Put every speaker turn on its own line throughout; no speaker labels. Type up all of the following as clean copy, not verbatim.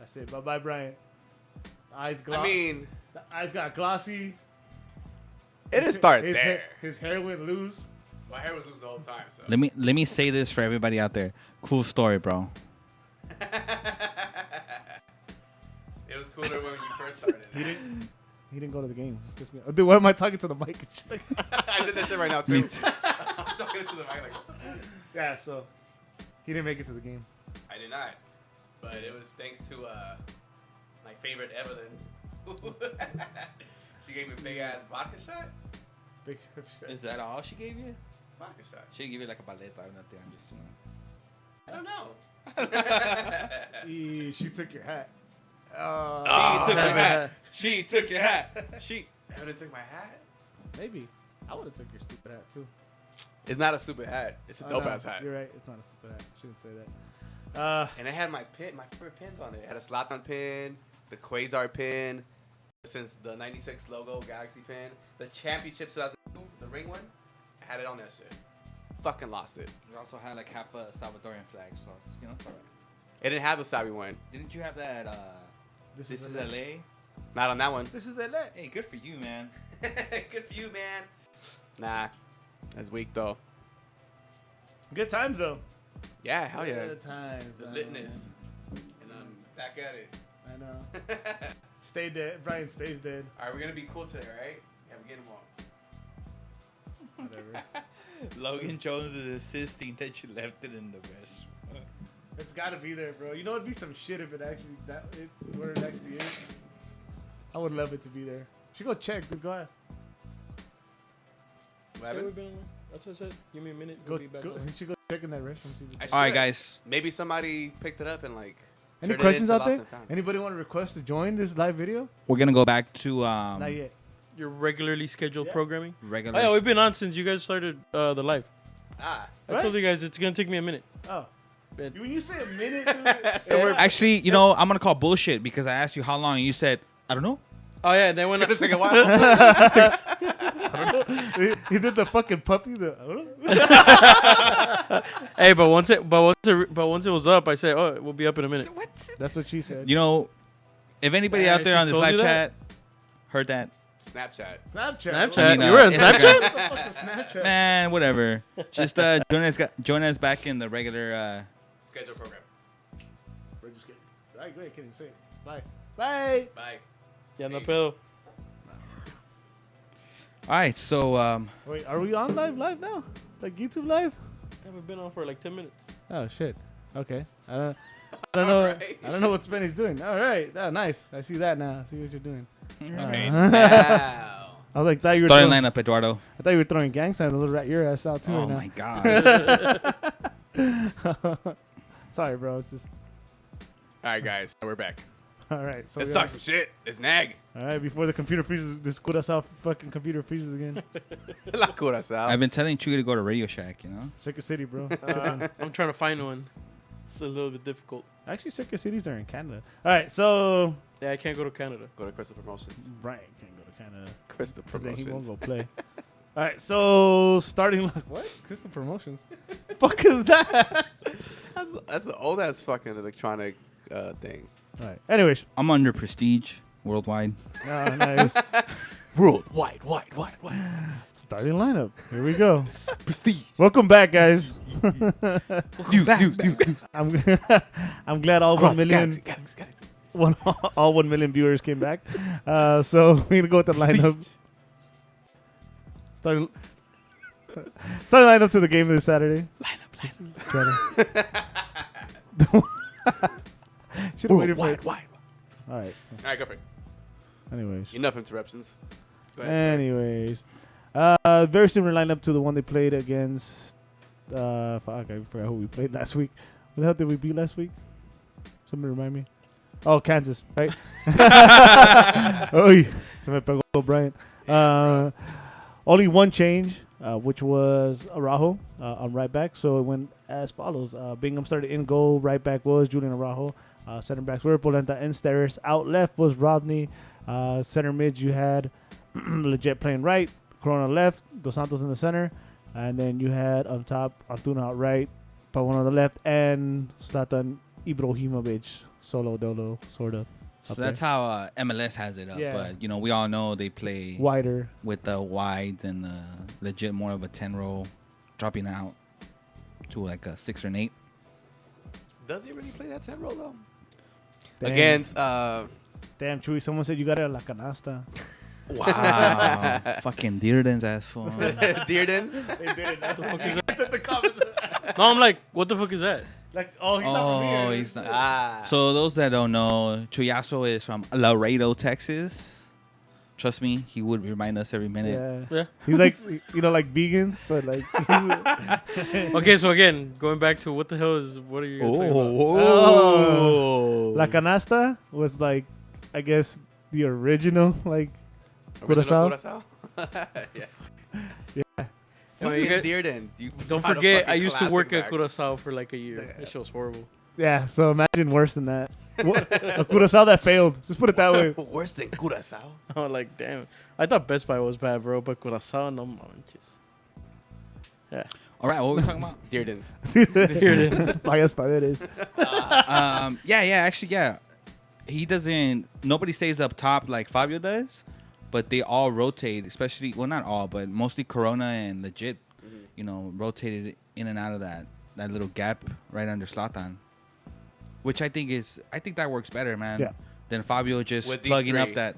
That's it. Bye-bye, Bryant. The eyes got glossy.
It didn't start there.
His hair went loose.
My hair was loose the whole time. So.
Let me say this for everybody out there. Cool story, bro.
It was cooler when you first started.
He didn't go to the game. Dude, why am I talking to the mic?
I did that shit right now too.
Me too.
I was talking to the mic like.
Yeah, so he didn't make it to the game.
I did not, but it was thanks to my favorite Evelyn. She gave me a big ass vodka shot.
Big.
Is that all she gave you?
Vodka shot.
She gave you like a paleta or nothing. I'm just,
I don't know.
She took your hat.
She took your hat. She took your hat. She.
Evelyn took my hat.
Maybe. I would have took your stupid hat too.
It's not a stupid hat. It's a dope ass hat.
You're right. It's not a stupid hat. Shouldn't say that.
And it had my favorite pins on it. It had a Zlatan pin, the Quasar pin, since the '96 logo Galaxy pin, the Championship 2002, the ring one. I had it on that shit. Fucking lost it.
You also had like half a Salvadorian flag, so you know.
It didn't have the Sabi one.
Didn't you have that? This is LA.
Not on that one.
This is LA.
Hey, good for you, man.
Good for you, man. Nah, that's weak though.
Good times though.
Yeah, hell yeah.
Good times.
The litness. And I'm back at it.
I know. Stay dead. Brian stays dead.
All right, we're gonna be cool today, right? Yeah, we're getting one.
Whatever.
Logan Jones is insisting that you left it in the restaurant.
It's gotta be there, bro. You know it'd be some shit if it's where it actually is. I would love it to be there. You should go check, dude. Go ask.
That's what I said. Give me a minute.
Go,
Be back
you
on.
should go check in that restaurant.
All right, guys.
Maybe somebody picked it up and like.
Any
turned it
questions
into
out
Lost
there?
and Found.
Anybody want to request to join this live video?
We're gonna go back to
Not yet.
Your regularly scheduled programming.
regular.
Oh yeah, we've been on since you guys started the live.
Ah.
I told you guys it's gonna take me a minute.
Oh.
But
When you say a minute, dude,
So we're
Actually, you know, I'm gonna call bullshit because I asked you how long, and you said I don't know.
oh yeah, then when
gonna take a while.
he did the fucking puppy. I don't know.
hey, but once it was up, I said, oh, we'll be up in a minute.
That's what she said.
You know, if anybody
Yeah,
out there
she
on this
told
live
you that?
chat heard that,
Snapchat.
Snapchat.
Snapchat.
I mean,
You were on
Instagram.
Snapchat?
What the fuck is Snapchat?
man, whatever. Just join us back in the regular.
Schedule program.
We're just kidding. All right, go ahead, kidding. Say it. Bye. Bye.
Bye.
Yeah, no pedo.
All right, so
Wait, are we on live now? Like YouTube live?
I haven't been on for like 10 minutes.
Oh shit. Okay. I don't know.
Alright.
I don't know what Spenny's doing. All right. Oh, nice. I see that now. I see what you're doing.
Okay.
Uh,
Now.
I was like, thought you were
starting
throwing,
lineup, Eduardo.
I thought you were throwing gang signs. I'll rat your ass out too
Oh
right
my god.
now. Sorry, bro. It's just
All right, guys. We're back.
all right. So
Let's
we
talk
got-
some shit. Let's nag.
All right, before the computer freezes, this Curaçao fucking computer freezes again.
La Curaçao.
I've been telling Chewy to go to Radio Shack. You know.
Circuit City, bro.
I'm trying to find one. It's a little bit difficult.
Actually, Circuit Cities are in Canada. All right, so
Yeah, I can't go to Canada.
Go to Crystal Promotions.
Brian can't go to Canada
Crystal
because then he won't
Promotions.
go play. All right, so starting like what? Crystal Promotions? Fuck is that?
That's the old ass fucking electronic thing.
All right. Anyways,
I'm under Prestige Worldwide.
nice.
Worldwide, wide.
Starting lineup. Here we go.
Prestige.
Welcome back, guys.
News.
I'm glad all 1 million, all 1 million viewers came back. So we're gonna go with the lineup. Starting lineup to the game this Saturday. Lineup. Should have waited for it.
Wide.
All right.
All right, go for it.
Anyways.
Enough interruptions. Go ahead.
Anyways, very similar lineup to the one they played against. Fuck, I forgot who we played last week. What the hell did we beat last week? Somebody remind me. Oh, Kansas, right? Oh, se me pegó Brian. Only one change, which was Araujo on right back. So it went as follows: Bingham started in goal. Right back was Julian Araujo. Center backs were Polenta and Steris. Out left was Rodney. Center mids you had Legit playing right, Corona left, Dos Santos in the center, and then you had on top Antuna out right, Pavon on the left, and Zlatan Ibrahimovic solo dolo sort of.
So
up
that's
there.
how MLS has it up.
Yeah.
But, you know, we all know they play
Wider.
with the wides and legit more of a 10 roll, dropping out to like a 6 or an 8.
Does he really play that 10 roll though?
Damn.
Against
Damn, Chewy, someone said you got it at La Canasta.
Wow. Fucking Dearden's ass phone.
Dearden's.
No, I'm like, what the fuck is that?
Like, oh, he's not from here.
He's not.
Ah.
So those that don't know, Chuyazo is from Laredo, Texas. Trust me, he would remind us every minute.
Yeah.
Yeah.
He's like, you know, like vegans, but like.
Okay, so again, going back to what are you guys talking about?
Oh. La Canasta was like, I guess, the original, like,
Original
Curaçao?
yeah.
Yeah.
What's
you
this
get-
Dearden's? You
Don't
brought a
forget,
fucking
I used to
classic
work at
back.
Curaçao for like a year. That shit was horrible.
Yeah, so imagine worse than that. A Curaçao that failed. Just put it that way.
Worse than Curaçao.
I was like, damn. I thought Best Buy was bad, bro, but Curaçao, no manches. Yeah.
All right, what were we talking about?
Dearden's.
Here it is. Payas Paredes.
Yeah. He doesn't. Nobody stays up top like Fabio does, but they all rotate. Especially, well, not all, but mostly Corona and Legit. You know, rotated in and out of that little gap right under Zlatan, which I think that works better, man.
Yeah.
Than Fabio just
With these
plugging up
three.
that.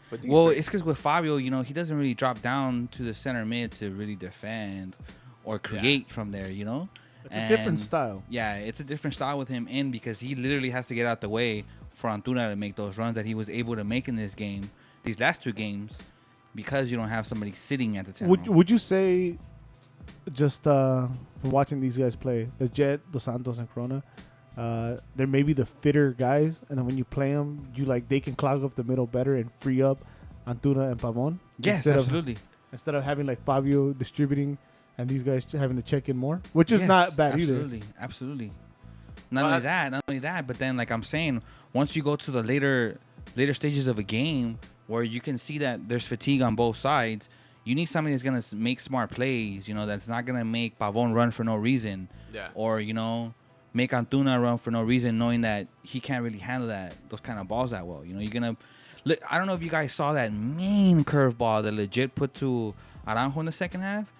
With these
Well,
three.
it's because with Fabio, you know, he doesn't really drop down to the center mid to really defend or create from there, you know?
It's a different
And,
style.
Yeah, it's a different style with him in because he literally has to get out the way for Antuna to make those runs that he was able to make in this game, these last two games, because you don't have somebody sitting at the 10.
Would you say, just from watching these guys play, the Jet, Dos Santos, and Corona, they're maybe the fitter guys, and then when you play them, they can clog up the middle better and free up Antuna and Pavon?
Yes, absolutely.
Instead of having like Fabio distributing and these guys having to check in more, which is not bad
absolutely,
either.
Absolutely. Not only that, but then like I'm saying, once you go to the later stages of a game where you can see that there's fatigue on both sides, you need somebody that's gonna make smart plays. You know, that's not gonna make Pavon run for no reason,
Yeah.
or you know, make Antuna run for no reason, knowing that he can't really handle those kind of balls that well. You know, you're gonna. I don't know if you guys saw that mean curveball that Legit put to Aranjo in the second half.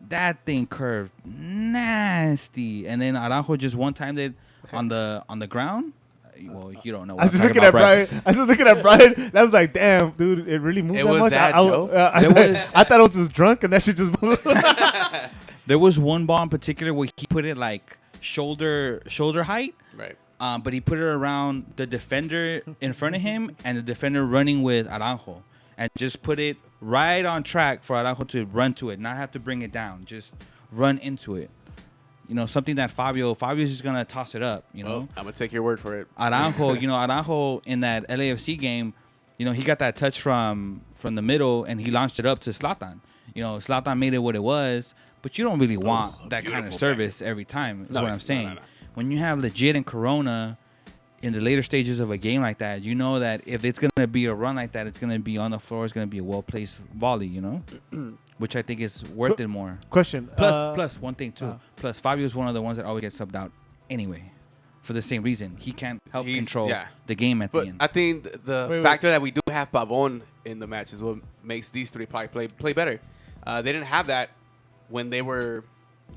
That thing curved nasty, and then Aranjo just one timed it on the ground. Well, you don't know. What
I was just
I'm
looking
talking
at
about,
Brian. I was just looking at Brian. That was like, damn, dude, it really moved
It
that
was
much.
that,
I,
Joe?
I thought it was just drunk, and that shit just moved.
There was one ball in particular where he put it like shoulder height,
Right.
but he put it around the defender in front of him and the defender running with Aranjo, and just put it right on track for Aranjo to run to it, not have to bring it down, just run into it. You know, something that Fabio's just gonna toss it up. You know,
Well, I'm gonna take your word for it.
Aranjo in that LAFC game, you know, he got that touch from the middle and he launched it up to Zlatan. You know, Zlatan made it what it was, but you don't really want that kind of service every time. Is what I'm saying.
No.
When you have Legit and Corona in the later stages of a game like that, you know that if it's gonna be a run like that, it's gonna be on the floor. It's gonna be a well placed volley. You know, which I think is worth it more.
Question.
Plus one thing too. Plus Fabio's one of the ones that always gets subbed out anyway, for the same reason. He can't help control the game at the
But
end.
I think the factor that we do have Pavon in the match is what makes these three probably play better. They didn't have that when they were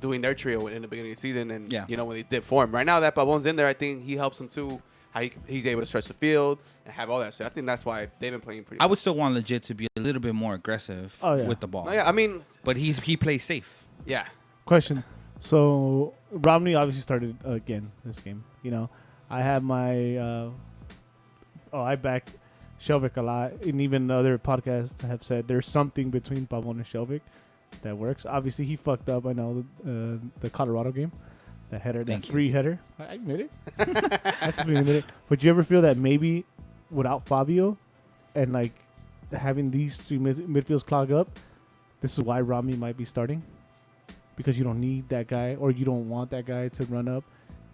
doing their trio in the beginning of the season, and you know when they did form. Right now that Pavon's in there, I think he helps them too. How he's able to stretch the field and have all that shit. I think that's why they've been playing pretty.
I would still want Legit to be a little bit more aggressive with the ball.
No, yeah, I mean,
but he plays safe.
Yeah.
Question. So Romney obviously started again this game. You know, I have my. I back Shelvick a lot, and even other podcasts have said there's something between Pavon and Shelvick that works. Obviously, he fucked up. I know the Colorado game, that header, that free header. I admit it. I completely admit it. But you ever feel that maybe without Fabio and like having these three midfields clog up, this is why Romney might be starting? Because you don't need that guy, or you don't want that guy to run up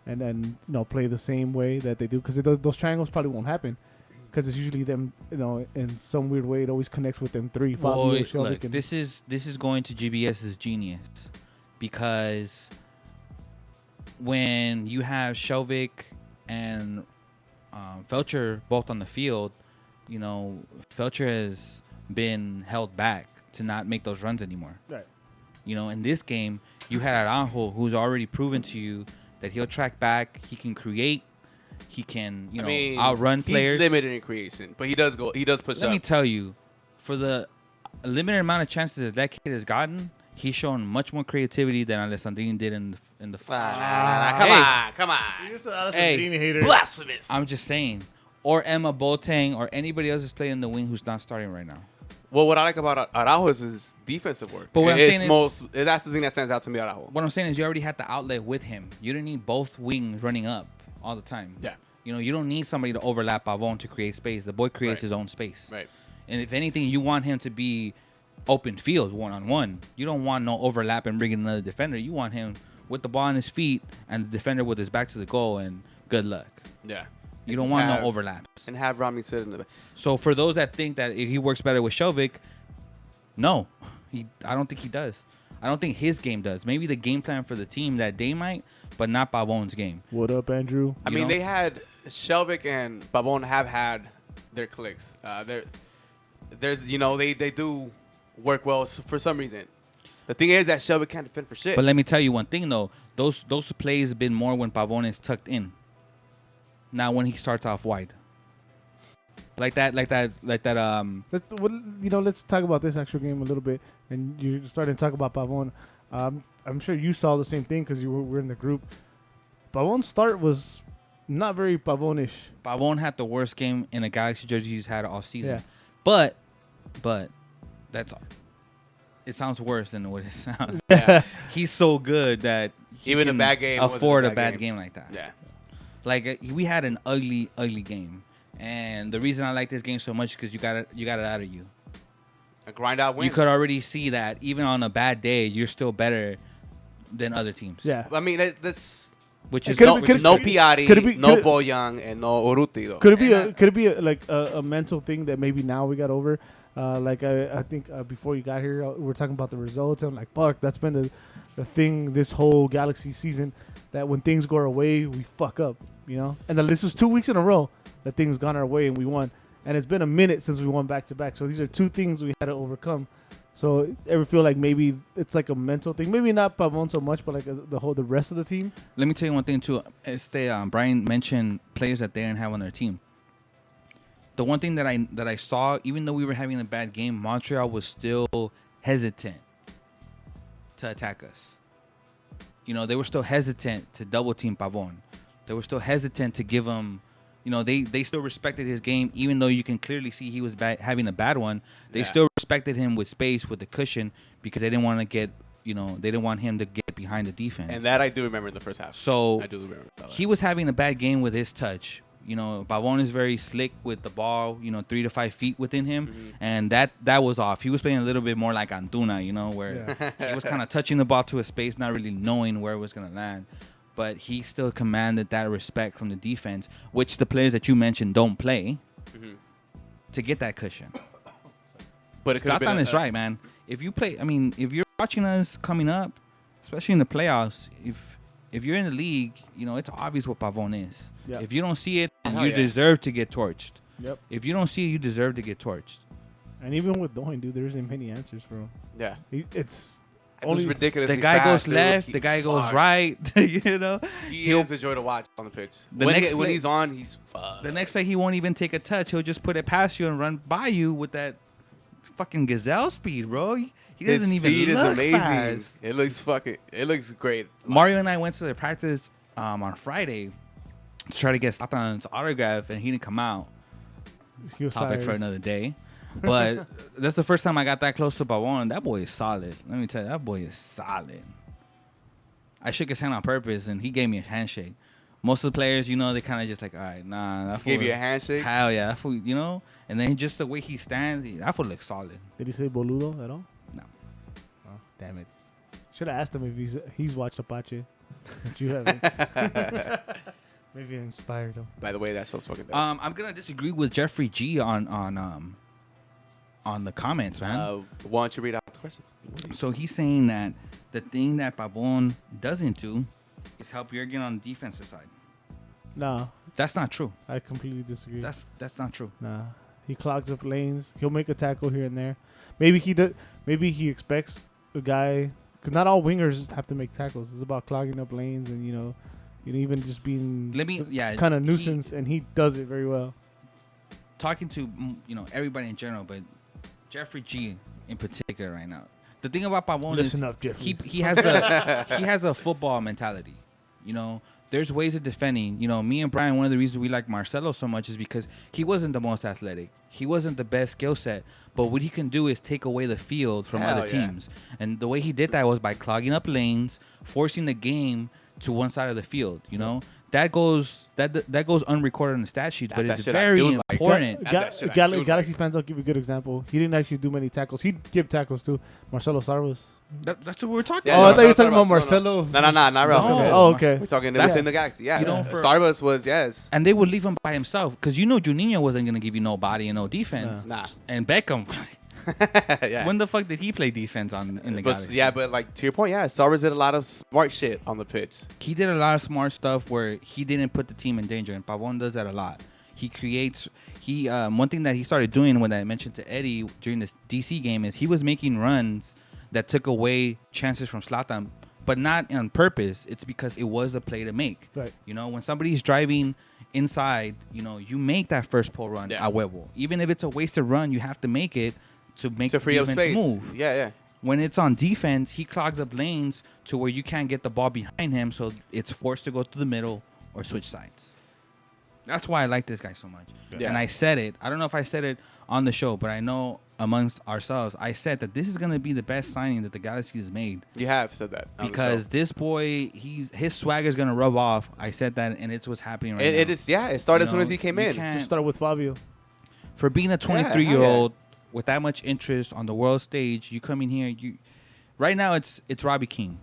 and then play the same way that they do. Because those triangles probably won't happen. Because it's usually them, in some weird way, it always connects with them three. Fabio,
Look, this is going to GBS's genius, because when you have Shelvick and Felcher both on the field, you know, Felcher has been held back to not make those runs anymore.
Right.
You know, in this game, you had Aranjo, who's already proven to you that he'll track back, he can create, he can, outrun players.
He's limited in creation, but he does push up.
Let me tell you, for the limited amount of chances that kid has gotten, he's shown much more creativity than Alessandrini did in the
come on.
You're just an
Hey.
hater.
Blasphemous.
I'm just saying. Or Emma Boateng or anybody else is playing in the wing who's not starting right now.
Well, what I like about Araujo is his defensive work.
But what I'm saying is,
that's the thing that stands out to me, Araujo.
what I'm saying is you already had the outlet with him. You didn't need both wings running up all the time.
Yeah.
You know, you don't need somebody to overlap Pavon to create space. The boy creates his own space.
Right.
And if anything, you want him to be open field, one-on-one. You don't want no overlap and bringing another defender. You want him with the ball on his feet and the defender with his back to the goal, and good luck.
Yeah.
You don't want no overlaps.
And have Romney sit in the back.
So for those that think that he works better with Shelvick, no. I don't think he does. I don't think his game does. Maybe the game plan for the team that day might, but not Pavon's game.
What up, Andrew?
I mean, they had Shelvick and Pavon have had their clicks. There's they do work well for some reason. The thing is that Shelvick can't defend for shit.
But let me tell you one thing though. Those plays have been more when Pavon is tucked in. Not when he starts off wide. Like that.
Let's talk about this actual game a little bit. And you're starting to talk about Pavon. I'm sure you saw the same thing because you were in the group. Pavon's start was not very Pavonish.
Pavon had the worst game in a Galaxy jersey he's had all season.
Yeah.
But that's it sounds worse than what it sounds.
Yeah.
He's so good that he
Even a
can
bad game wasn't
afford
a
a
bad
bad game like that.
Yeah.
Like we had an ugly game, and the reason I like this game so much is because you got it out of you.
A grind out win.
You could already see that even on a bad day, you're still better than other teams.
Yeah.
I mean, that's
Which is
Could it be-
no Piatti, no
could it-
Boyan, and no Urruti though.
Could it be a mental thing that maybe now we got over? I think before you got here, we were talking about the results. And I'm like, fuck, that's been the thing this whole Galaxy season, that when things go our way, we fuck up, you know? And this is 2 weeks in a row that things gone our way and we won. And it's been a minute since we won back-to-back. So these are two things we had to overcome. So ever feel like maybe it's like a mental thing? Maybe not Pavon so much, but like the rest of the team?
Let me tell you one thing too. Brian mentioned players that they didn't have on their team. The one thing that I saw, even though we were having a bad game, Montreal was still hesitant to attack us. You know, they were still hesitant to double team Pavon. They were still hesitant to give him, they still respected his game, even though you can clearly see he was having a bad one. They still respected him with space, with the cushion, because they didn't want to get, they didn't want him to get behind the defense.
And that I do remember in the first half.
So
I do remember that.
He was having a bad game with his touch. Pavon is very slick with the ball, 3 to 5 feet within him. And that was off. He was playing a little bit more like Antuna, where he was kind of touching the ball to a space, not really knowing where it was going to land. But he still commanded that respect from the defense, which the players that you mentioned don't play to get that cushion.
But
Zlatan is right, man. If you play, if you're watching us coming up, especially in the playoffs, if you're in the league, it's obvious what Pavon is.
Yep.
If you don't see it, you deserve to get torched.
Yep.
If you don't see it, you deserve to get torched.
And even with Doing, dude, there isn't many answers for him.
Yeah.
It's
only ridiculous.
The guy goes left, the guy goes right.
He is a joy to watch on the pitch. When he's on, he's fucked.
The next play, he won't even take a touch. He'll just put it past you and run by you with that fucking gazelle speed, bro. He doesn't even
speed
look
is amazing.
fast.
It looks great.
Mario and I went to the practice on Friday to try to get Zlatan's autograph, and he didn't come out.
He was
Topic
tired.
for another day. But that's the first time I got that close to Pavon. That boy is solid. Let me tell you, that boy is solid. I shook his hand on purpose, and he gave me a handshake. Most of the players, they kind of just like, all right, nah. That fool
Gave you a handshake?
Hell yeah. That fool, and then just the way he stands, that fool looks solid.
Did he say boludo at all?
No.
Oh, damn it. Should have asked him if he's watched Apache. But you haven't. Maybe it inspired him.
By the way, that's so fucking dope.
I'm gonna disagree with Jeffrey G on the comments, man.
Why don't you read out the question?
So he's saying that the thing that Pavon doesn't do is help Jurgen on the defensive side.
No,
That's not true.
I completely disagree.
That's not true.
Nah, he clogs up lanes. He'll make a tackle here and there. Maybe he does. Maybe he expects a guy, because not all wingers have to make tackles. It's about clogging up lanes and even just being kind of nuisance, and he does it very well.
Talking to everybody in general, but Jeffrey G in particular right now. The thing about Pavon
Listen up, Jeffrey.
he has a football mentality. There's ways of defending. Me and Brian, one of the reasons we like Marcelo so much is because he wasn't the most athletic. He wasn't the best skill set. But what he can do is take away the field from other teams. And the way he did that was by clogging up lanes, forcing the game to one side of the field. That goes unrecorded in the stat sheets, but it's very important.
Galaxy fans, I'll give you a good example. He didn't actually do many tackles. He'd give tackles to Marcelo Sarvas.
That's what we're talking
I
about.
thought you were talking about Marcelo.
No, not Ralph.
No.
Oh, okay.
We're talking in the Galaxy. Yeah, Sarvas was, yes.
And they would leave him by himself because Juninho wasn't going to give you no body and no defense.
Nah.
And Beckham.
Yeah.
When the fuck did he play defense in the Galaxy?
Yeah, but like to your point, Sarvas did a lot of smart shit on the pitch.
He did a lot of smart stuff where he didn't put the team in danger, and Pavon does that a lot. He creates. One thing that he started doing when I mentioned to Eddie during this DC game is he was making runs that took away chances from Zlatan, but not on purpose. It's because it was a play to make.
Right.
When somebody's driving inside, you make that first pull run a huevo. Even if it's a wasted run, you have to make it to make the
free up
defense
space.
move.
Yeah.
When it's on defense, he clogs up lanes to where you can't get the ball behind him, so it's forced to go to the middle or switch sides. That's why I like this guy so much.
Yeah.
And I said it. I don't know if I said it on the show, but I know amongst ourselves, I said that this is going to be the best signing that the Galaxy has made.
You have said that.
Because this boy, his swagger is going to rub off. I said that, and it's what's happening right now.
It is. Yeah, it started as soon as he came in.
Just start with Fabio.
For being a 23-year-old with that much interest on the world stage, you come in here. Right now, it's Robbie Keane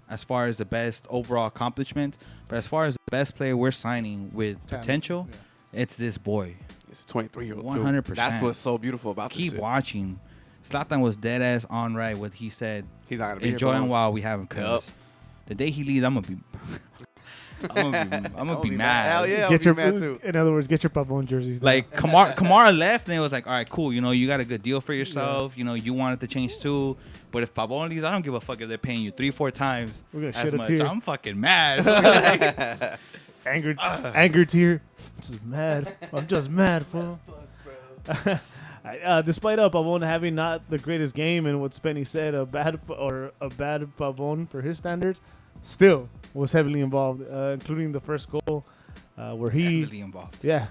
as far as the best overall accomplishment. But as far as the best player we're signing with potential, it's this boy.
It's a 23-year-old
100%.
That's what's so beautiful about this
Keep
shit.
watching. Zlatan was dead ass on right what he said.
He's not gonna be
enjoying
here
while we have him. Cause the day he leaves, I'm gonna be. I'm gonna be mad.
Hell yeah,
Get your,
mad too.
in other words, get your Pavon jerseys.
Like Kamara left, and it was like, all right, cool. You got a good deal for yourself. You wanted to change too. But if Pavon leaves, I don't give a fuck if they're paying you 3-4 times.
We're gonna
as
shed a
much.
tear.
I'm fucking mad.
Anger tear. I'm just mad, fool. Despite Pavon having not the greatest game and what Spenny said, a bad Pavon for his standards, still was heavily involved, including the first goal where he
heavily involved.
Yeah,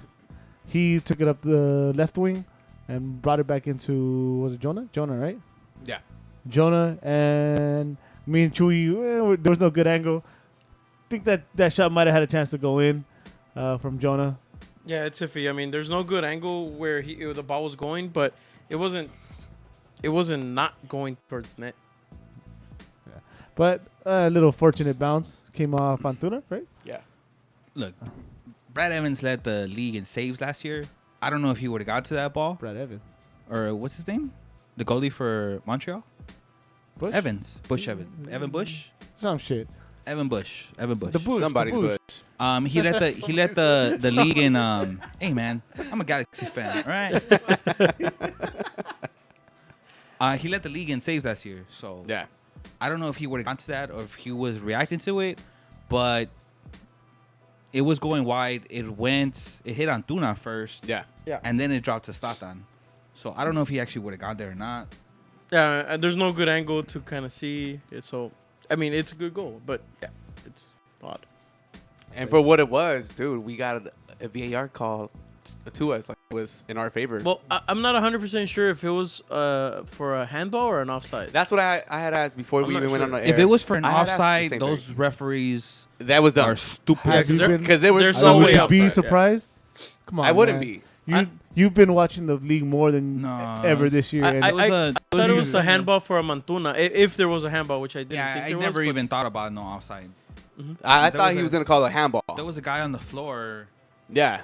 he took it up the left wing and brought it back into, was it Jonah? Jonah, right?
Yeah.
Jonah and me and Chewy, there was no good angle. I think that shot might have had a chance to go in from Jonah.
Yeah, it's iffy. I mean, there's no good angle where the ball was going, but it wasn't not going towards net.
Yeah. But a little fortunate bounce came off Antuna, right?
Yeah.
Look, Brad Evans led the league in saves last year. I don't know if he would have got to that ball.
Brad Evans.
Or what's his name? The goalie for Montreal?
Bush?
Evans. Bush Evans. Evan Bush?
Some shit.
Evan Bush.
The Bush.
Somebody's Bush.
He let the league in. Hey man, I'm a Galaxy fan, all right? He led the league in saves last year, so
Yeah.
I don't know if he would have gone to that or if he was reacting to it, but it was going wide. It hit Antuna first,
Yeah.
and then it dropped to Zlatan. So I don't know if he actually would have gone there or not.
Yeah, and there's no good angle to kind of see it. So, I mean, it's a good goal, but yeah, it's odd.
And for what it was, dude, we got a VAR call to us, like it was in our favor.
Well, I'm not 100% sure if it was for a handball or an offside.
That's what I had asked before
I'm
we
not
even went
sure.
on the air.
If it was for an
I had asked the
offside,
same
those
thing.
referees
That was
are
done.
stupid.
Have you been-
Because there was
There's
no
no
would
way
way
you be
outside.
surprised? Come on,
I wouldn't
man.
be.
You've been watching the league more than
No,
ever this year.
I
and
thought it was a handball for a Mantuna, if there was a handball, which I didn't
Yeah,
think
I
there
never
was.
even thought about no offside.
I
There
thought
was
he
a-
was going to call it a handball.
There was a guy on the floor
Yeah.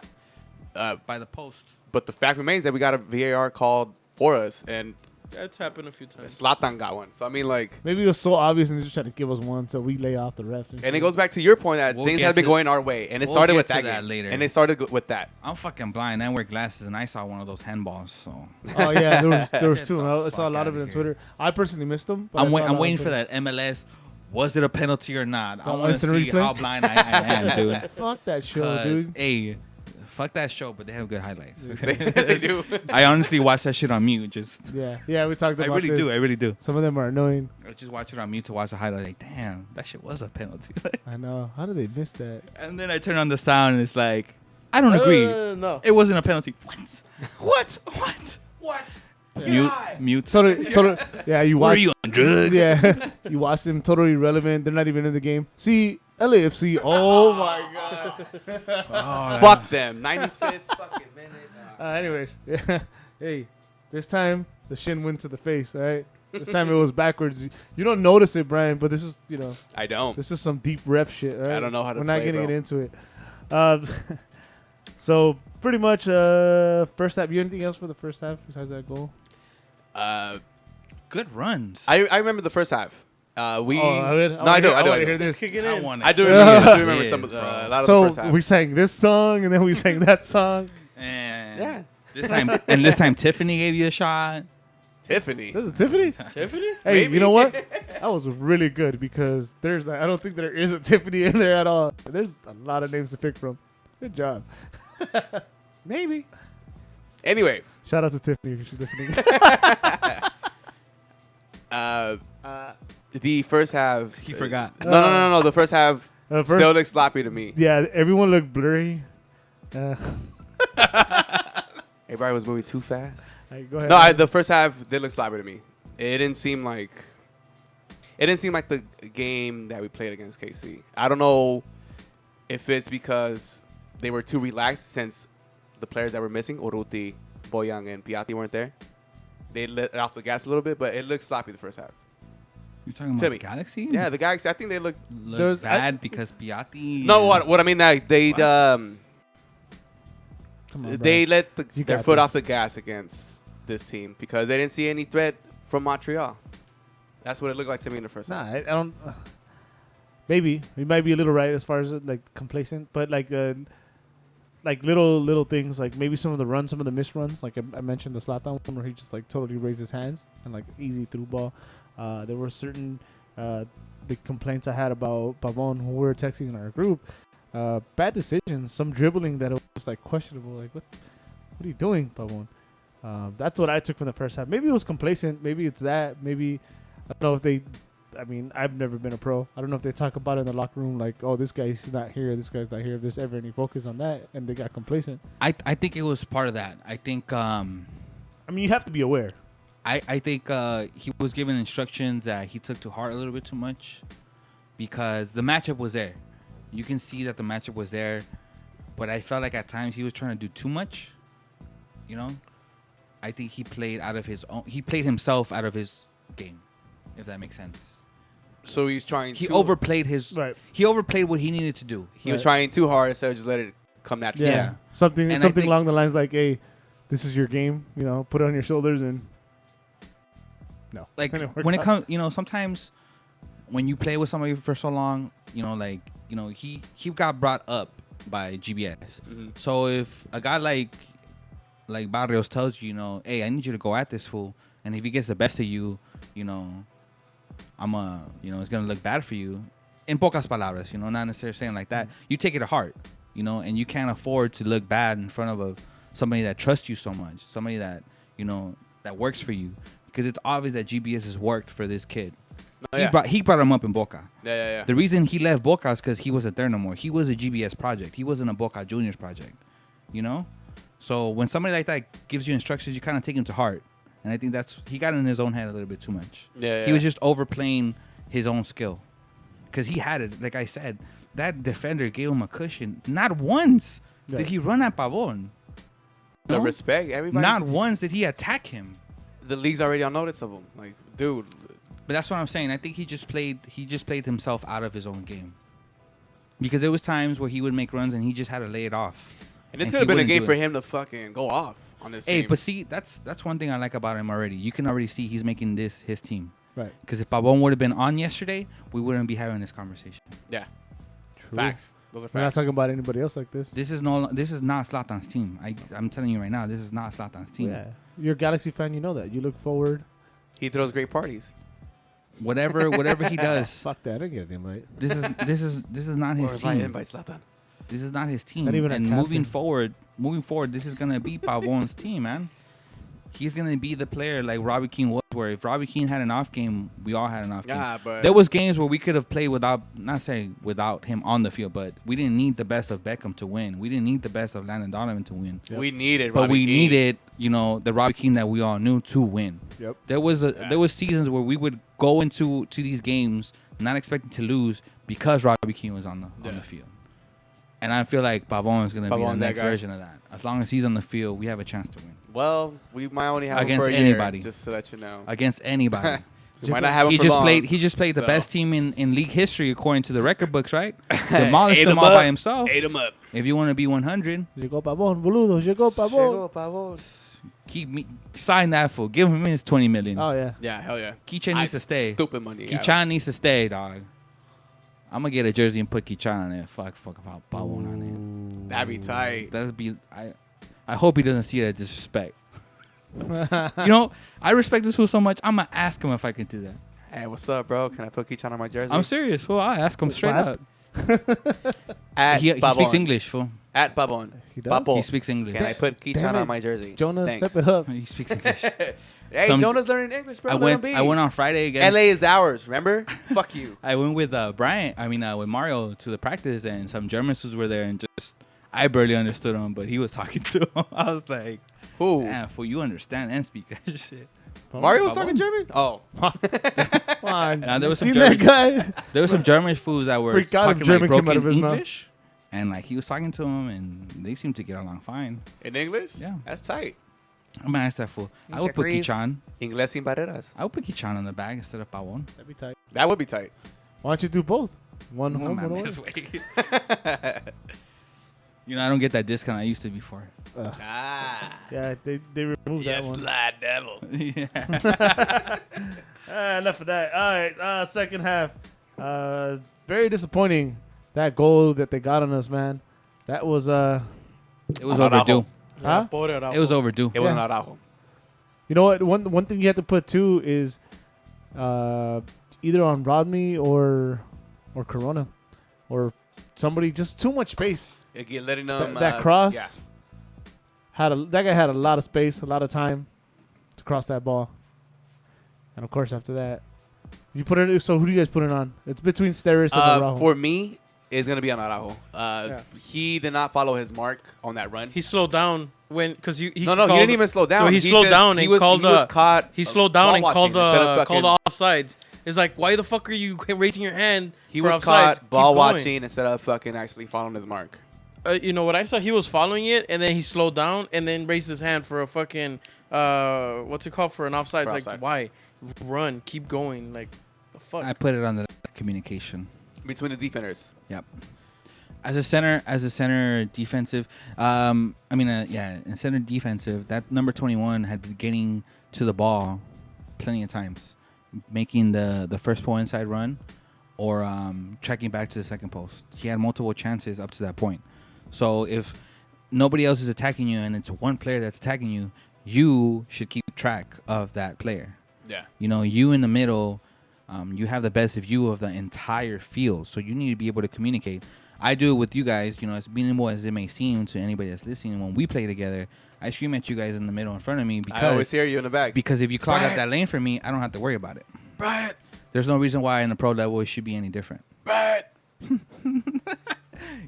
by the post.
But the fact remains that we got a VAR called for us. And
That's happened a few times.
Zlatan got one. So I mean, like,
Maybe it was so obvious and they just trying to give us one, so we lay off the refs.
and it goes back to your point that
We'll
things
get
have been
to-
going our way, and it
we'll
started
get
with
to
that
that
game.
later.
And it started with that.
I'm fucking blind. I wear glasses, and I saw one of those handballs. So
Oh yeah, there was
Get
two.
the
I saw a lot
fuck
of it
outta
on
here.
Twitter. I personally missed them. But
I'm,
I saw a
I'm
lot
waiting
on
for
Twitter.
that MLS. Was it a penalty or not? I
Don't
want to
instant
see
replay?
how blind I am, dude.
Fuck that show,
'Cause,
dude.
Hey, fuck that show, but they have good highlights.
They do.
I honestly watch that shit on mute. Just
Yeah, we talked
I
about
really
this.
do. I really do.
Some of them are annoying.
I just watch it on mute to watch the highlight. Like, damn, that shit was a penalty.
I know. How did they miss that?
And then I turn on the sound, and it's like, I don't agree.
No.
It wasn't a penalty. What? What? What?
What?
Mute.
Totally. Yeah, you
Were
watch.
you on drugs?
Yeah, you watch them. Totally irrelevant. They're not even in the game. See, LAFC. Oh my god.
Oh,
Fuck them. 95th fucking minute.
Anyways, yeah. Hey, this time the shin went to the face. All right. This time it was backwards. You don't notice it, Brian, but this is
I don't.
this is some deep ref shit. All right?
I don't know how to
We're not
play,
getting
bro.
it into it. So pretty much first half. You anything else for the first half besides that goal?
Good runs.
I remember the first half. We.
I do.
I do.
Hear this.
Kick it
I
in.
want
I do
Yeah.
remember. I do remember some of
bro.
a lot of the
So
first half.
we sang this song and then we sang that song.
And
Yeah.
this time Tiffany gave you a shot.
Tiffany.
There's a Tiffany.
Tiffany?
Hey,
Maybe.
you know what? That was really good because I don't think there is a Tiffany in there at all. There's a lot of names to pick from. Good job.
Maybe. Anyway,
Shout out to Tiffany if she's listening.
the first half.
He forgot.
No. The first half
First,
still looks sloppy to me.
yeah, everyone looked blurry.
Everybody was moving too fast.
Hey, go ahead.
No, the first half did look sloppy to me. It didn't seem like the game that we played against KC. I don't know if it's because they were too relaxed since the players that were missing, Urruti, Boyang, and Piatti weren't there. They let off the gas a little bit, but it looked sloppy the first half.
You're talking about
Timmy.
Galaxy?
Yeah, the Galaxy, I think they looked.
Look bad because Piatti.
No, what I mean, like, they
Come on, bro.
they let
You
their
got
foot
this.
off the gas against this team because they didn't see any threat from Montreal. That's what it looked like to me in the first
Nah,
half.
I don't. Maybe we might be a little right as far as like complacent, but like little things, like maybe some of the runs, some of the missed runs, like I mentioned the Zlatan one where he just like totally raised his hands and like easy through ball. There were certain the complaints I had about Pavon who we were texting in our group. Bad decisions, some dribbling that was like questionable. Like what are you doing, Pavon? That's what I took from the first half. Maybe it was complacent. Maybe it's that. Maybe I don't know if they. I mean, I've never been a pro. I don't know if they talk about it in the locker room, like, oh, this guy's not here, this guy's not here. If there's ever any focus on that, and they got complacent.
I think it was part of that. I think
I mean, you have to be aware.
I think he was given instructions that he took to heart a little bit too much because the matchup was there. You can see that the matchup was there, but I felt like at times he was trying to do too much. You know, I think he played out of his own. He played himself out of his game, if that makes sense.
So he's trying.
He
too,
overplayed his.
Right.
He overplayed what he needed to do.
He was trying too hard instead of just let it come naturally.
Yeah.
Something
And I
something
think-
along the lines like, hey, this is your game. You know, put it on your shoulders and. No.
Like
Didn't work
when it
out.
comes, sometimes when you play with somebody for so long, he got brought up by GBS.
Mhm.
So if a guy like Barrios tells you, hey, I need you to go at this fool, and if he gets the best of you, it's gonna look bad for you. In pocas palabras, not necessarily saying like that. You take it to heart, and you can't afford to look bad in front of somebody that trusts you so much, somebody that that works for you, because it's obvious that GBS has worked for this kid.
Oh, yeah.
He brought him up in Boca.
Yeah.
The reason he left Boca is because he wasn't there no more. He was a GBS project. He wasn't a Boca Juniors project, So when somebody like that gives you instructions, you kind of take him to heart. And I think he got in his own head a little bit too much.
Yeah.
He was just overplaying his own skill. Because he had it. Like I said, that defender gave him a cushion. Not once did he run at Pavon.
the
No?
respect. Everybody.
Not once did he attack him.
The league's already on notice of him. Like, dude.
But that's what I'm saying. I think he just played himself out of his own game. Because there was times where he would make runs and he just had to lay it off.
And this
And
could have
he
been a
wouldn't
game
do
for
it.
him to fucking go off. on this
Hey,
team.
but see, that's one thing I like about him already. You can already see he's making this his team.
Right.
Because if Pavon would have been on yesterday, we wouldn't be having this conversation.
Yeah,
True.
facts. Those are
We're not
facts.
talking about anybody else like this.
This is not Zlatan's team. I'm telling you right now, this is not Zlatan's team.
Yeah. You're a Galaxy fan, you know that. You look forward.
He throws great parties.
Whatever he does,
Fuck that. I didn't get an invite.
this is not his team.
Invites Zlatan.
This is not his team.
not even a
and
captain.
moving forward, this is gonna be Pavon's team, man. He's gonna be the player like Robbie Keane was. Where if Robbie Keane had an off game, we all had an off game.
Yeah, but
There was games where we could have played without, not saying without him on the field, but we didn't need the best of Beckham to win. We didn't need the best of Landon Donovan to win.
we needed.
But
Robbie
we
Keane.
needed, the Robbie Keane that we all knew to win.
Yep.
There was seasons where we would go into these games not expecting to lose because Robbie Keane was on the field. And I feel like Pavon is going to be the
Pavon's that
next
guy.
version of that. As long as he's on the field, we have a chance to win
Well, we might only have
Against
him for a
anybody.
year, just to let you know.
against anybody.
We might not have him
He
for
just
long.
played. He just played the
so.
best team in league history according to the record books, right? Demolished
Ate
them
him
all
up.
by himself.
Ate him up.
If you want to be 100,
Llegó Pavón, boludo. Llegó Pavón.
sign that fool. Give him his 20 million.
Oh, yeah.
Yeah, hell yeah.
Kichan needs to stay.
Stupid money.
Kichan needs to stay, dog. I'm gonna get a jersey and put Kichan on it. Fuck about Pavon on
That'd be tight.
it. That'd be. I hope he doesn't see it as disrespect. I respect this fool so much. I'm gonna ask him if I can do that.
Hey, what's up, bro? Can I put Kichan on my jersey?
I'm serious, fool. I ask him straight
What?
up.
At
He
Pavon.
speaks English, fool.
At Pavon.
He does?
Papo,
He speaks English.
Can I put
Damn
Kichan
it.
on my jersey?
Jonah,
Thanks.
step it up.
He speaks English.
Hey,
Some-
Jonah's learning English, bro.
I
Let him
went
be.
on Friday again.
LA is ours, remember? Fuck you.
I went with with Mario to the practice, and some Germans were there, and just I barely understood him, but he was talking to him. I was like,
Who?
"Damn, fool, you understand and speak that shit."
Mario was
Pavon.
talking German? Oh.
Come on.
Nah, there was
Seen
some
that
German-
guy?
There were some German fools that were
Freak out if
talking
German
like
came out of
broken
his mouth.
English, and like he was talking to him, and they seemed to get along fine.
In English?
Yeah.
That's tight.
I'm gonna ask that fool. I would put
Agrees.
Kichan.
Inglés sin barreras.
I would put Kichan on the bag instead of Pavon.
That'd be tight.
That would be tight.
Why don't you do both? One
No,
home,
man,
one away.
this way. I don't get that discount I used to before.
Ah.
Yeah, they removed that one.
slide devil.
Yeah.
Enough of that. All right, second half. Very disappointing. That goal that they got on us, man. That was
It was
Araujo.
overdue.
Huh?
It was overdue.
It was
Yeah.
an Araujo.
You know what? One thing you have to put too is either on Rodney or Corona or somebody, just too much space.
Again, letting them.
That cross
Yeah.
that guy had a lot of space, a lot of time to cross that ball. And of course, after that, you put it. So who do you guys put it on? It's between Steris and Araujo.
For me, it's going to be on Araujo. He did not follow his mark on that run.
He slowed down he
he didn't even slow down.
So he slowed down and called.
He was caught.
He slowed down and
ball
called
watching instead of
called
fucking-
offsides. It's like, why the fuck are you raising your hand?
He
for
was
offsides?
caught
Keep
ball
going.
watching instead of fucking actually following his mark.
You know what I saw? He was following it, and then he slowed down, and then raised his hand for a fucking what's it called, for an offside? It's like,
offside.
why? Run, keep going, like the fuck.
I put it on the communication.
Between the defenders.
Yep. As a center defensive, in center defensive, that number 21 had been getting to the ball plenty of times, making the first point inside run or tracking back to the second post. He had multiple chances up to that point. So if nobody else is attacking you and it's one player that's attacking you, you should keep track of that player.
Yeah.
You in the middle, you have the best view of the entire field, so you need to be able to communicate. I do it with you guys, as minimal as it may seem to anybody that's listening. When we play together, I scream at you guys in the middle in front of me
I always
because
hear you in the back.
if you clog up
Brian.
that lane for me, I don't have to worry about it.
Brian.
There's no reason why in the pro level it should be any different.
Brian.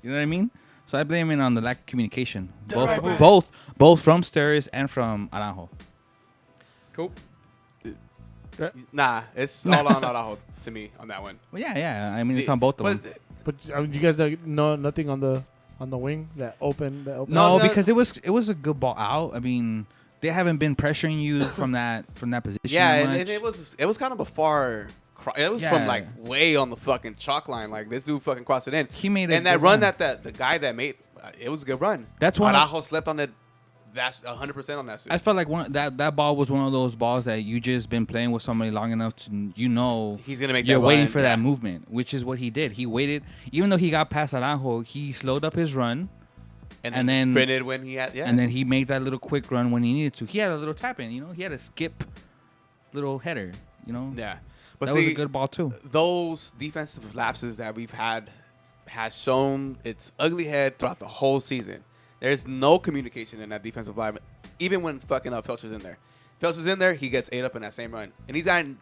You know what I mean? So I blame it on the lack of communication,
right,
both from Steris and from Araujo.
Cool.
Nah, it's all on Araujo to me on that one.
Well, yeah. I mean, it's on both of them.
But you guys don't know nothing on the wing that open.
No,
No,
because it was a good ball out. I mean, they haven't been pressuring you from that position.
Yeah,
much.
and it was kind of a far. It was from
Yeah.
like way on the fucking chalk line. Like this dude fucking crossed it in.
He made a
and that
good
run
run.
that the guy that made it was a good run.
That's one of-
Araujo slept on it That's 100% on that shit.
I felt like that ball was one of those balls that you just been playing with somebody long enough to
He's gonna make.
You're
that
waiting
run,
for that movement, which is what he did. He waited, even though he got past Aranjo, he slowed up his run,
and then sprinted when he had. Yeah.
And then he made that little quick run when he needed to. He had a little tap in, he had a skip, little header,
Yeah, but
that was a good ball too.
Those defensive lapses that we've had has shown its ugly head throughout the whole season. There's no communication in that defensive line, even when fucking Felcher's in there. Felcher's in there, he gets ate up in that same run, and he's gotten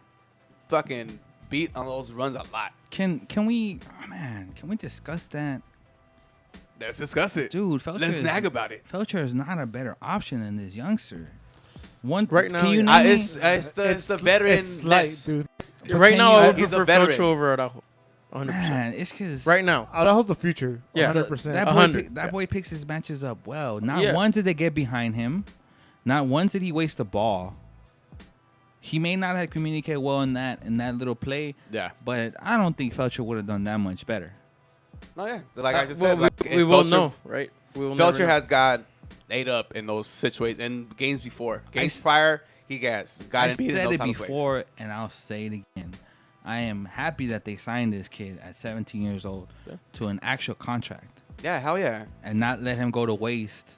fucking beat on those runs a lot.
Can we discuss that?
Let's discuss it,
dude.
Let's nag about it.
Felcher is not a better option than this youngster.
Right now,
can you
it's the veteran.
It's light, dude.
Right now, I would
he's a
prefer
veteran.
Felcher over Araujo. 100%.
Man, it's because
Right now.
Araujo's the future.
Yeah.
100%.
that boy picks his matches up well. Not once did they get behind him. Not once did he waste the ball. He may not have communicated well in that little play.
Yeah.
But I don't think Felcher would have done that much better.
Oh yeah, like I just said,
we won't know, right? We will never
Felcher
know.
has got ate up in those situations in games before. Games
I
prior, he got
I
beat in
said
those
it
type of plays.
before, and I'll say it again. I am happy that they signed this kid at 17 years old to an actual contract
Yeah, hell yeah.
and not let him go to waste.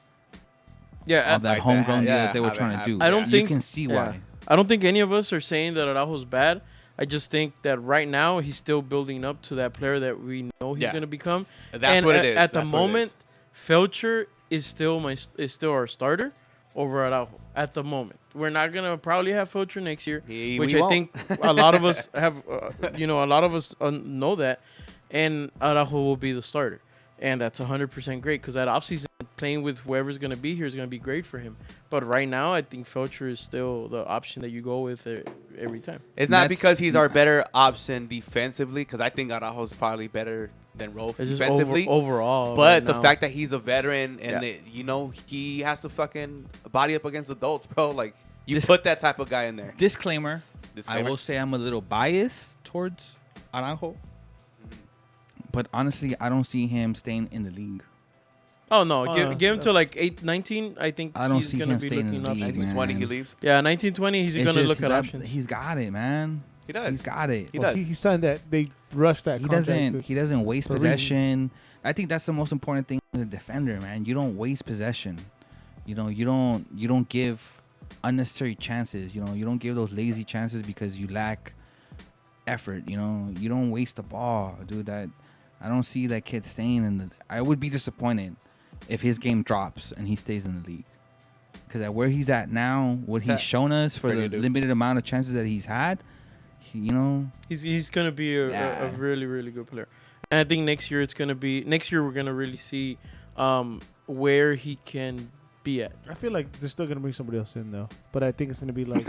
Yeah,
All that
like
homegrown
that,
deal that they were
have it
trying to
happen.
do.
I don't
you
think
can see why.
I don't think any of us are saying that Araujo's bad. I just think that right now he's still building up to that player that we know he's
Yeah.
going to become.
That's
and
what it is.
At the
That's what it
moment, Felcher is still our starter over Araujo. At the moment, we're not gonna probably have Felcher next year, which
we
I
won't.
think a lot of us have. A lot of us know that, and Araujo will be the starter, and that's 100% great because that offseason playing with whoever's gonna be here is gonna be great for him. But right now, I think Felcher is still the option that you go with every time.
It's not because he's our better option defensively, because I think Araujo's probably better than Rolf
It's just
defensively.
overall.
But
right
the
now.
fact that he's a veteran and he has to fucking body up against adults, bro. Like you put that type of guy in there.
Disclaimer. I will say I'm a little biased towards Araujo. But honestly, I don't see him staying in the league.
Oh no, give him to like 19. I think
I don't
he's
see
gonna
him
be
staying in
looking
the
up.
league.
1920, he
man.
leaves.
Yeah, 1920. He's
It's
gonna
just
look at
that-
options.
He's got it, man.
He does.
He's got it.
He does.
He signed that. They rushed that.
He
contract.
doesn't waste
for a reason.
possession. I think that's the most important thing as a defender, man. You don't waste possession. You don't give unnecessary chances. You don't give those lazy chances because you lack effort. You don't waste the ball, dude. I don't see that kid staying in the. I would be disappointed if his game drops and he stays in the league. Because at where he's at now, what he's shown us for the limited amount of chances that he's had,
He's gonna be a really really good player. And I think next year we're gonna really see where he can be at.
I feel like they're still gonna bring somebody else in though, but I think it's gonna be like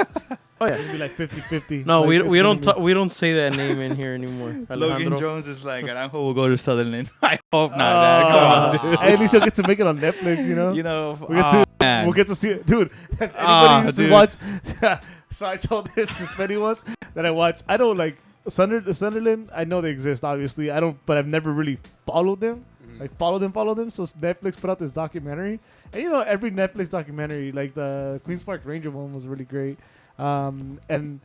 Oh yeah.
it's gonna be like 50-50.
No,
Like,
we don't say that name in here anymore. Alejandro.
Jones is like, Araujo will go to Sutherland. I hope not, man. Come on, dude.
At least he'll get to make it on Netflix, you know.
Man.
We'll get to see it, dude. Has anybody used to
dude.
watch? So I told this to Spenny once that I watch. I don't like Sunderland. I know they exist, obviously. I don't, but I've never really followed them. Like follow them. So Netflix put out this documentary, and every Netflix documentary, like the Queens Park Ranger one, was really great. And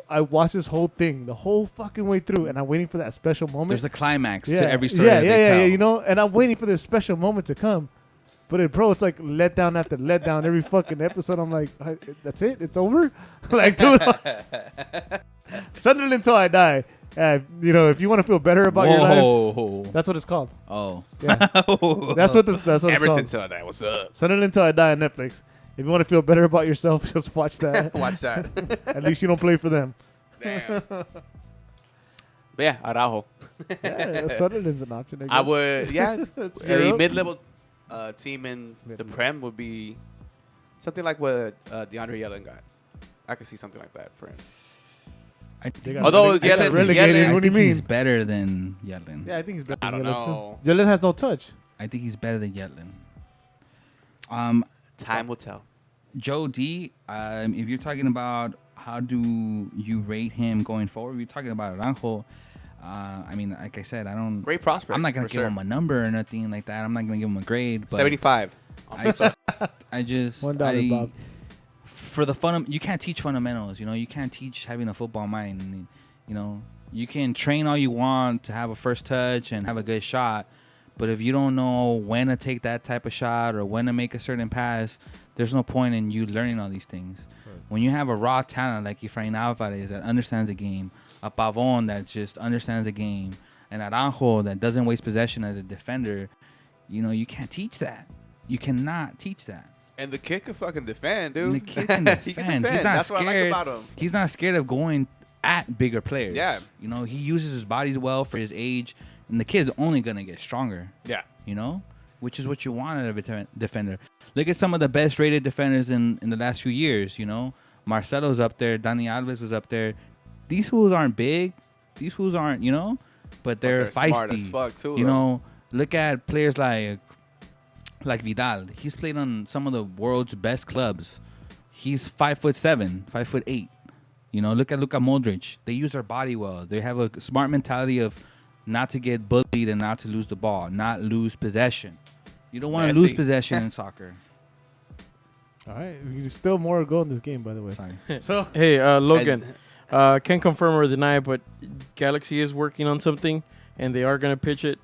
I watched this whole thing, the whole fucking way through, and I'm waiting for that special moment.
There's a climax to every story that they tell.
And I'm waiting for this special moment to come. But it's like letdown after letdown every fucking episode. I'm like, that's it? It's over? Like, dude, Sunderland till I die. If you want to feel better about your life, that's what it's called.
Oh.
Yeah. That's what it's
Everton
called.
till I die. What's up?
Sunderland till I die on Netflix. If you want to feel better about yourself, just watch that.
Watch that.
At least you don't play for them.
Damn. But yeah, Araujo.
Yeah, Sunderland's an option. I guess.
I would, yeah. A
Europe.
mid-level team in the Prem would be something like what DeAndre Yellen got. I could see something like that for him. Although Yellen,
relegated. What do you mean?
He's better than Yedlin.
Yeah, I think he's better
I
than
don't
Yellen
know.
too. Yellen has no touch.
I think he's better than Yedlin.
Time will tell.
Joe D, if you're talking about how do you rate him going forward, we're talking about Aranjo. I mean, like I said, I don't.
Great prospect.
I'm not gonna give
sure.
him a number or nothing like that. I'm not gonna give him a grade. But
75.
$1, Bob.
For the you can't teach fundamentals. You know, you can't teach having a football mind. And, you know, you can train all you want to have a first touch and have a good shot, but if you don't know when to take that type of shot or when to make a certain pass, there's no point in you learning all these things. Right. When you have a raw talent like Efrain Alvarez that understands the game, a Pavon that just understands the game, and Aranjo that doesn't waste possession as a defender, you know, you can't teach that. You cannot teach that.
And the kid can fucking defend, dude.
And the kid can defend.
He can defend.
He's not
That's
scared.
what I like about him.
He's not scared of going at bigger players.
Yeah.
You know, he uses his bodies well for his age, and the kid's only going to get stronger.
Yeah.
You know, which is what you want out of a defender. Look at some of the best rated defenders in the last few years, you know. Marcelo's up there. Dani Alves was up there. These fools aren't big. These fools aren't, you know, but they're feisty.
Smart as fuck too,
you know, look at players like Vidal. He's played on some of the world's best clubs. He's 5'7", 5'8". You know, look at Modric. They use their body well. They have a smart mentality of not to get bullied and not to lose the ball, not lose possession. You don't want to lose possession in soccer.
All right, there's still more to go in this game, by the way.
Sorry.
So
Hey, Logan, can't confirm or deny, but Galaxy is working on something, and they are going to pitch it.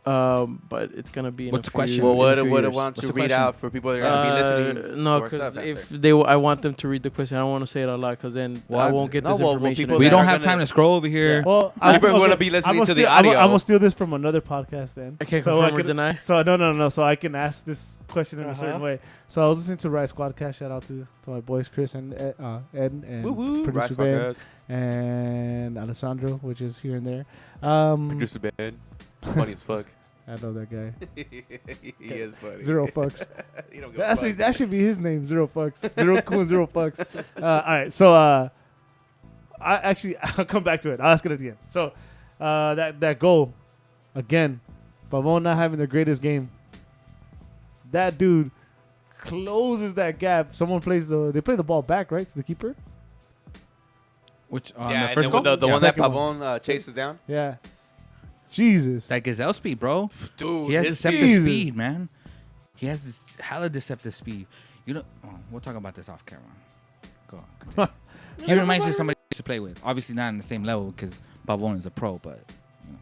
But it's going to be in
What's
a
the question?
Well, what
few
why
years.
don't you
the
read
question?
out for people that are going to be listening?
No,
to our
because
stuff
if
after?
I want them to read the question. I don't want to say it out loud because then I won't get
No,
this
well,
information.
people
We
that
don't
are
have
gonna-
time to scroll over here.
well,
People are going to be listening to the audio.
I'm gonna steal this from another podcast then.
I can't
so
confirm or
can,
deny.
So no. So I can ask this question in a certain
Uh-huh.
way. So I was listening to Rise Squadcast. Shout out to my boys Chris and Ed and
Woo-woo,
producer
Rice
Ben
Podcast.
and Alessandro, which is here and there.
Producer Ben. Funny as fuck.
I love that guy.
He is funny.
Zero fucks.
He don't give a fuck.
That should be his name. Zero fucks. Zero cool. Zero fucks. All right. So I'll come back to it. I'll ask it at the end. So that goal again, Pavon not having the greatest game. That dude closes that gap. Someone they play the ball back, right, to the keeper.
Which on
Yeah,
the
and
first
then
goal?
the
Yeah.
one that
Second one.
Pavon chases down.
Yeah. Jesus.
That gazelle speed, bro.
Dude,
He has
his
deceptive
Jesus.
speed, man. He has this hella deceptive speed. You know, we'll talk about this off camera. Go on. He reminds me of somebody I used to play with. Obviously not on the same level because Pavon is a pro, but you know.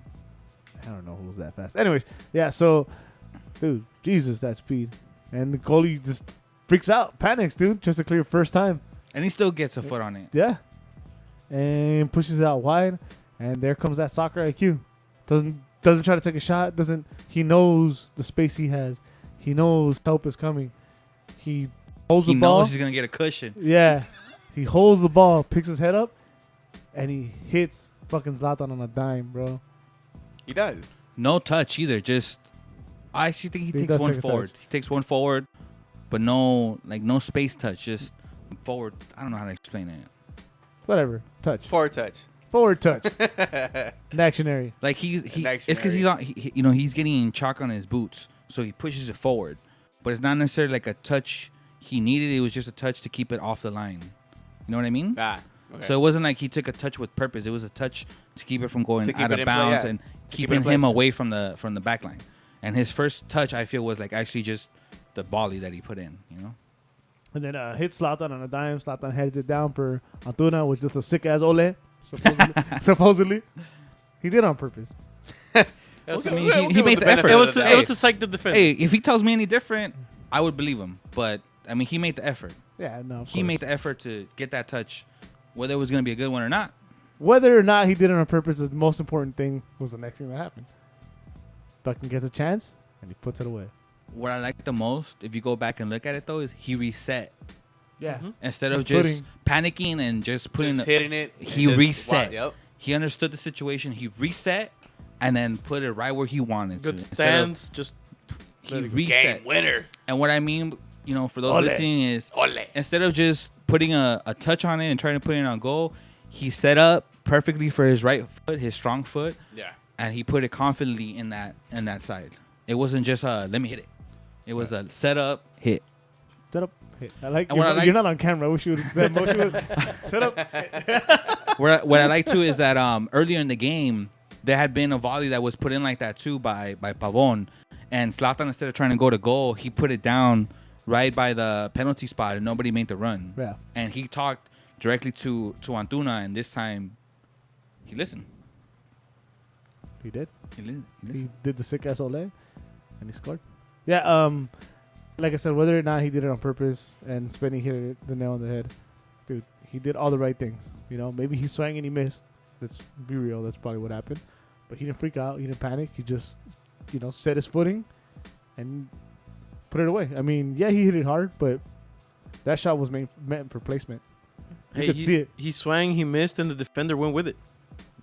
I don't know who's that fast. Anyways, yeah. So, dude, Jesus, that speed, and the goalie just freaks out, panics, dude, just to clear first time.
And he still gets a foot on it.
Yeah, and pushes it out wide, and there comes that soccer IQ. Doesn't try to take a shot. He knows the space he has. He knows help is coming. He holds
He
the ball.
knows he's gonna get a cushion.
Yeah, he holds the ball, picks his head up, and he hits fucking Zlatan on a dime, bro.
He does.
No touch either. Just I actually think he takes
does
one
take a
forward.
touch.
He takes one forward, but no space touch. Just forward. I don't know how to explain it.
Whatever, touch,
Forward touch.
forward touch, Actionary.
Like it's because
Dictionary.
he's getting chalk on his boots, so he pushes it forward. But it's not necessarily like a touch he needed. It was just a touch to keep it off the line. You know what I mean?
Ah, okay.
So it wasn't like he took a touch with purpose. It was a touch to keep it from going
To keep
out
it
of
in play,
bounds
yeah.
and
To keep it
keeping
in play.
him away from the back line. And his first touch, I feel, was like actually just the volley that he put in. You know?
And then hits Zlatan on a dime. Zlatan heads it down for Antuna, which is a sick ass ole. Supposedly, he did it on purpose.
That's
I
what-
mean, he made the effort.
It was
of the
it was
day.
to psych the defense.
Hey, if he tells me any different, I would believe him. But I mean, he made the effort.
Yeah, no.
He made the effort to get that touch, whether it was going to be a good one or not.
Whether or not he did it on purpose, the most important thing was the next thing that happened. Fucking gets a chance and he puts it away.
What I like the most, if you go back and look at it though, is he reset
Yeah.
Mhm.
instead of
And
just panicking and just putting.
Just hitting it. and
he
just
reset.
Yep.
He understood the situation. He reset and then put it right where he wanted
Good
to. Instead of-
stands, just
He
Game
reset.
winner.
And what I mean, for those
Ole.
listening is
Ole.
instead of just putting a touch on it and trying to put it on goal, he set up perfectly for his right foot, his strong foot,
Yeah.
and he put it confidently in that side. It wasn't just let me hit it. It was a set up hit.
Set up, hit. I like,
And what I like-
you're not on camera. I wish you would. That motion would set up.
What I like too is that earlier in the game there had been a volley that was put in like that too by Pavon, and Zlatan, instead of trying to go to goal, he put it down right by the penalty spot, and nobody made the run.
Yeah.
And he talked directly to Antuna, and this time he listened.
He did.
He listened.
He did the sick ass Ole, and he scored. Yeah. Like I said, whether or not he did it on purpose, and Spenny hit the nail on the head, dude, he did all the right things. You know, maybe he swung and he missed. Let's be real. That's probably what happened. But he didn't freak out. He didn't panic. He just, set his footing and put it away. I mean, yeah, he hit it hard, but that shot was meant for placement. You could see it.
He swung, he missed, and the defender went with it.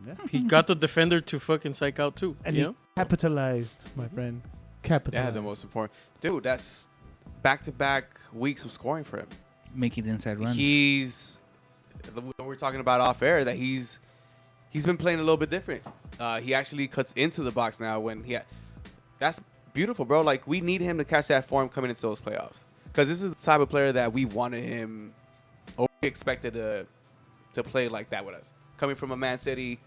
Yeah.
He got the defender to fucking psych out too.
And
you
he
know?
capitalized, my friend. Capitalized.
Yeah, the most important. Dude, that's back-to-back weeks of scoring for him.
Making the inside run.
We're talking about off air that he's been playing a little bit different. He actually cuts into the box now that's beautiful, bro. Like, we need him to catch that form coming into those playoffs, because this is the type of player that we wanted him, or we expected to play like that with us. Coming from a Man City,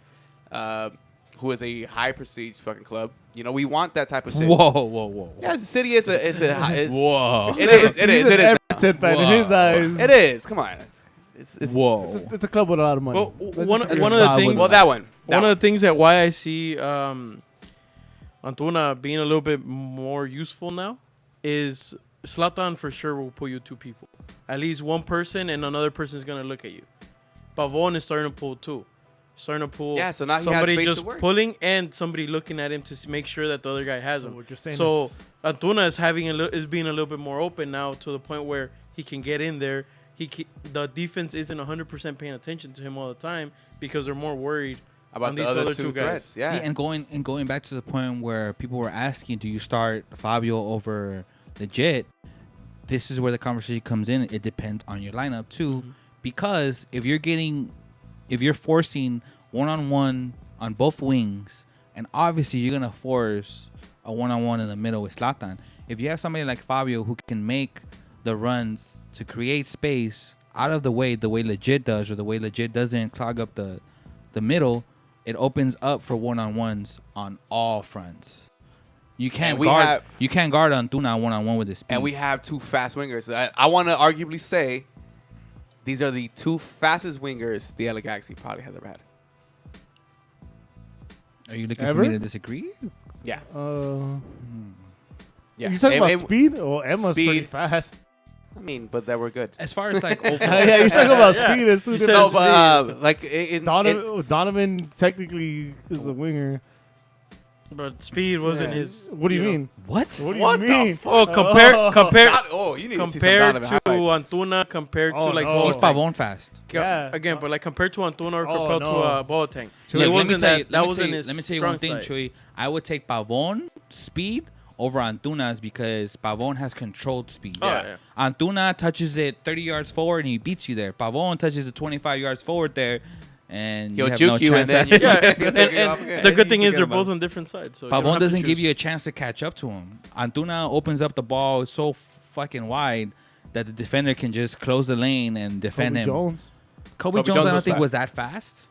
who is a high prestige fucking club. We want that type of shit.
Whoa.
Yeah, the City is
Whoa.
It is.
Everton fan in his eyes.
It is. Come on. It's
Whoa.
It's a club with a lot of money.
Well,
Let's
one
just
of
get
the
it.
things.
Well, that one.
One of the things that why I see Antuna being a little bit more useful now is Zlatan for sure will pull you two people. At least one person, and another person is going to look at you. Pavon is starting to pull too. Starting to pull.
Yeah, so now he has
somebody
space
just
to work.
pulling and somebody looking at him to make sure that the other guy has
So
him.
what you're saying
So
is-
Antuna is being a little bit more open now, to the point where he can get in there. The defense isn't 100% paying attention to him all the time, because they're more worried
about
on
the
these
other
other
two
two guys.
threats. Yeah.
See, and going back to the point where people were asking, do you start Fabio over Legit? This is where the conversation comes in. It depends on your lineup too, because if you're forcing one-on-one on both wings, and obviously you're gonna force a one-on-one in the middle with Zlatan. If you have somebody like Fabio who can make the runs to create space out of the way Legit does, or the way Legit doesn't clog up the middle, it opens up for one-on-ones on all fronts. You can't guard Antuna one-on-one with his speed.
And we have two fast wingers. I want to arguably say these are the two fastest wingers the LA Galaxy probably has ever had.
Are you looking
Ever?
for me to disagree?
Yeah.
You talking about speed? Oh, Emma's
speed.
pretty fast.
I mean, but that we're good.
As far as like overall,
Yeah, you're talking about speed. It's two
He
different-
says-
No, but like
Donovan technically is a winger.
But speed wasn't
Yeah.
his.
What do you mean?
what?
What do
What
you
the
mean?
fuck?
Oh, compare
Oh, you need to see some
compared
Donovan
to
highlights.
Antuna, compared to
Oh,
like
no.
He's
Boateng.
Pavon fast.
Yeah.
Again, but like compared to Antuna or
Oh,
compared to
no.
Boateng.
Look,
It wasn't that. That
let
wasn't his.
me tell you
strong
one thing,
side.
Chuy. I would take Pavon speed over Antuna's, because Pavon has controlled speed.
Oh, yeah.
Antuna touches it 30 yards forward and he beats you there. Pavon touches it 25 yards forward there, and
He'll
you have
juke
no
you, and
chance.
then
at-
you
Yeah,
take it off
and
again.
the good thing is
Forget
they're
about
both
it.
on different sides. So you don't
Pavon
have to
doesn't give
choose.
you a chance to catch up to him. Antuna opens up the ball so fucking wide that the defender can just close the lane and defend
Kobe
him.
Jones.
Kobe Jones, I don't think was that fast.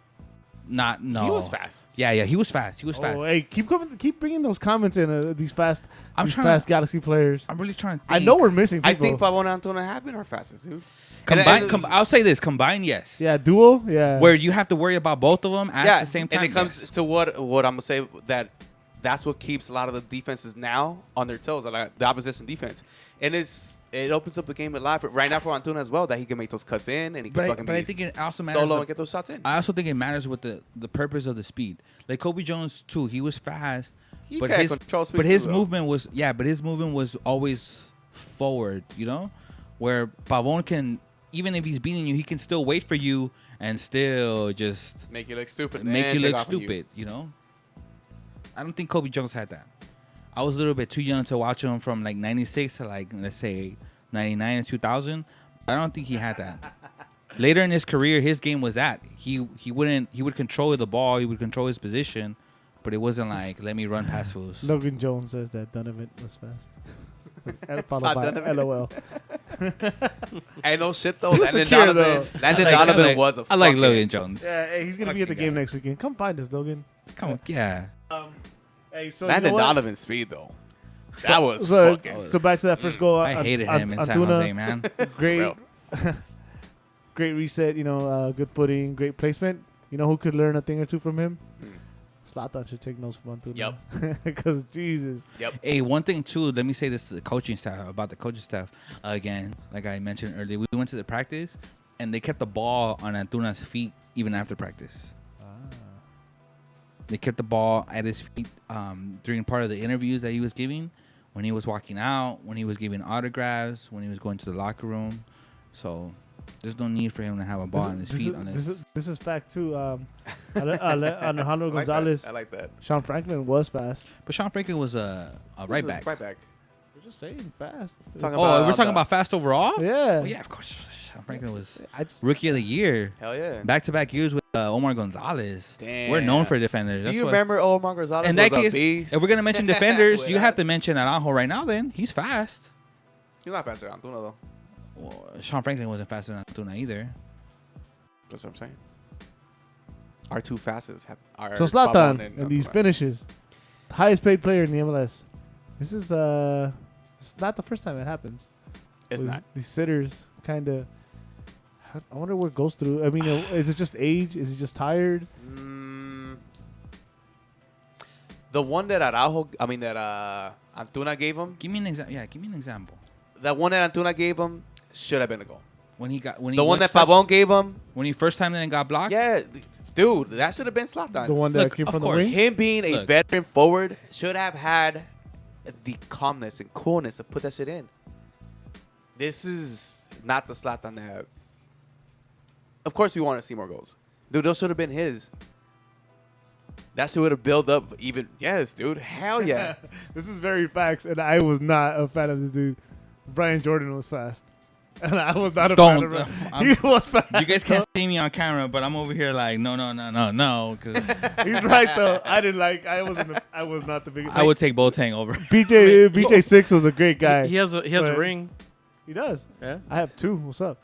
No.
He was fast.
Yeah, he was fast. He was fast.
Oh, hey, keep bringing those comments in. These fast
trying
fast Galaxy players.
I'm really trying to think.
I know we're missing people.
I think Pavon and Antuna have been our fastest, dude.
I'll say this. Combined, yes.
Yeah, duo. Yeah.
Where you have to worry about both of them at the same time.
And it comes
yes.
to what I'm gonna say, that's what keeps a lot of the defenses now on their toes, like the opposition defense, and it opens up the game a lot right now for Antuna as well, that he can make those cuts in and he can fucking
But I
be
think it also matters.
solo and get those shots in.
I also think it matters with the purpose of the speed. Like Kobe Jones too, he was fast,
He
but
can
his
control speed
but his
too, though.
movement was always forward. You know, where Pavon can, even if he's beating you, he can still wait for you and still just
Make you look stupid.
make
and
you
take
look
off on
stupid. You know, I don't think Kobe Jones had that. I was a little bit too young to watch him from like '96 to like, let's say, '99 or 2000. I don't think he had that. Later in his career, his game was that he would control the ball, he would control his position, but it wasn't like, let me run past fools.
Logan Jones says that Donovan was fast. And followed
Todd
by
Donovan.
LOL.
Hey, no shit though.
He was
Landon
secure,
Donovan,
though.
Landon
I like-
Donovan
I like-
was a
I like
fucking-
Logan Jones.
Yeah, hey, he's gonna be at the
Fucking
game
guy.
next weekend. Come find us, Logan.
Come on, yeah.
Hey, so
Landon
you know what?
Donovan's speed though. That was
So,
fucking.
so back to that first goal.
I hated him in San Jose, man.
Great,
Bro.
great reset. Good footing, great placement. You know who could learn a thing or two from him? Zlatan should take notes from Antuna.
Yep.
Because Jesus.
Yep.
Hey, one thing too. Let me say this to the coaching staff about the coaching staff again. Like I mentioned earlier, we went to the practice and they kept the ball on Antuna's feet even after practice. They kept the ball at his feet during part of the interviews that he was giving, when he was walking out, when he was giving autographs, when he was going to the locker room. So there's no need for him to have a ball on his feet.
This is fact too. Alejandro Gonzalez.
I like that.
Sean Franklin was fast.
But Sean Franklin was a right back.
Right back.
We're just saying fast.
Talking
Oh,
about
we're talking
the-
about fast overall?
Yeah.
Oh, yeah, of course. Sean Franklin was
I just
rookie of the year.
Hell yeah.
Back-to-back years with Omar Gonzalez.
Damn.
We're known for defenders.
Do
That's
you
what-
remember Omar Gonzalez
In that
was a
case,
beast?
if we're going to mention defenders,
With
you have
us.
to mention Aranjo right now then. He's fast.
He's not faster than Antuna, though.
Well, Sean Franklin wasn't faster than Antuna either.
That's what I'm saying. Our two fastest are
So
Pavon
Zlatan
and
and these
Antuna.
finishes, the highest paid player in the MLS. This is it's not the first time it happens.
It's
With
not.
These sitters kind of. I wonder what goes through. I mean, is it just age? Is he just tired?
The one that Antuna gave him,
Give me an example. Yeah, give me an example.
that one that Antuna gave him should have been the goal.
When he got when he
The one
went
that
first-
Pavon gave him,
when he first time then got blocked.
yeah, dude, that should have been Zlatan.
The one that
Look,
came
of
from
course.
the wing.
Him being a
Look.
veteran forward should have had the calmness and coolness to put that shit in. This is not the Zlatan that. Of course, we want to see more goals, dude. Those should have been his. That shit would have built up even. Yes, dude. Hell yeah.
This is very facts, and I was not a fan of this dude. Brian Jordan was fast, and I was not a fan of him. He was fast.
You guys can't see me on camera, but I'm over here like no, 'cause
He's right though. I didn't like. I was not the biggest.
I would take Boateng over.
BJ Six was a great guy.
He has a
But-
ring.
He does.
Yeah.
I have two. What's up?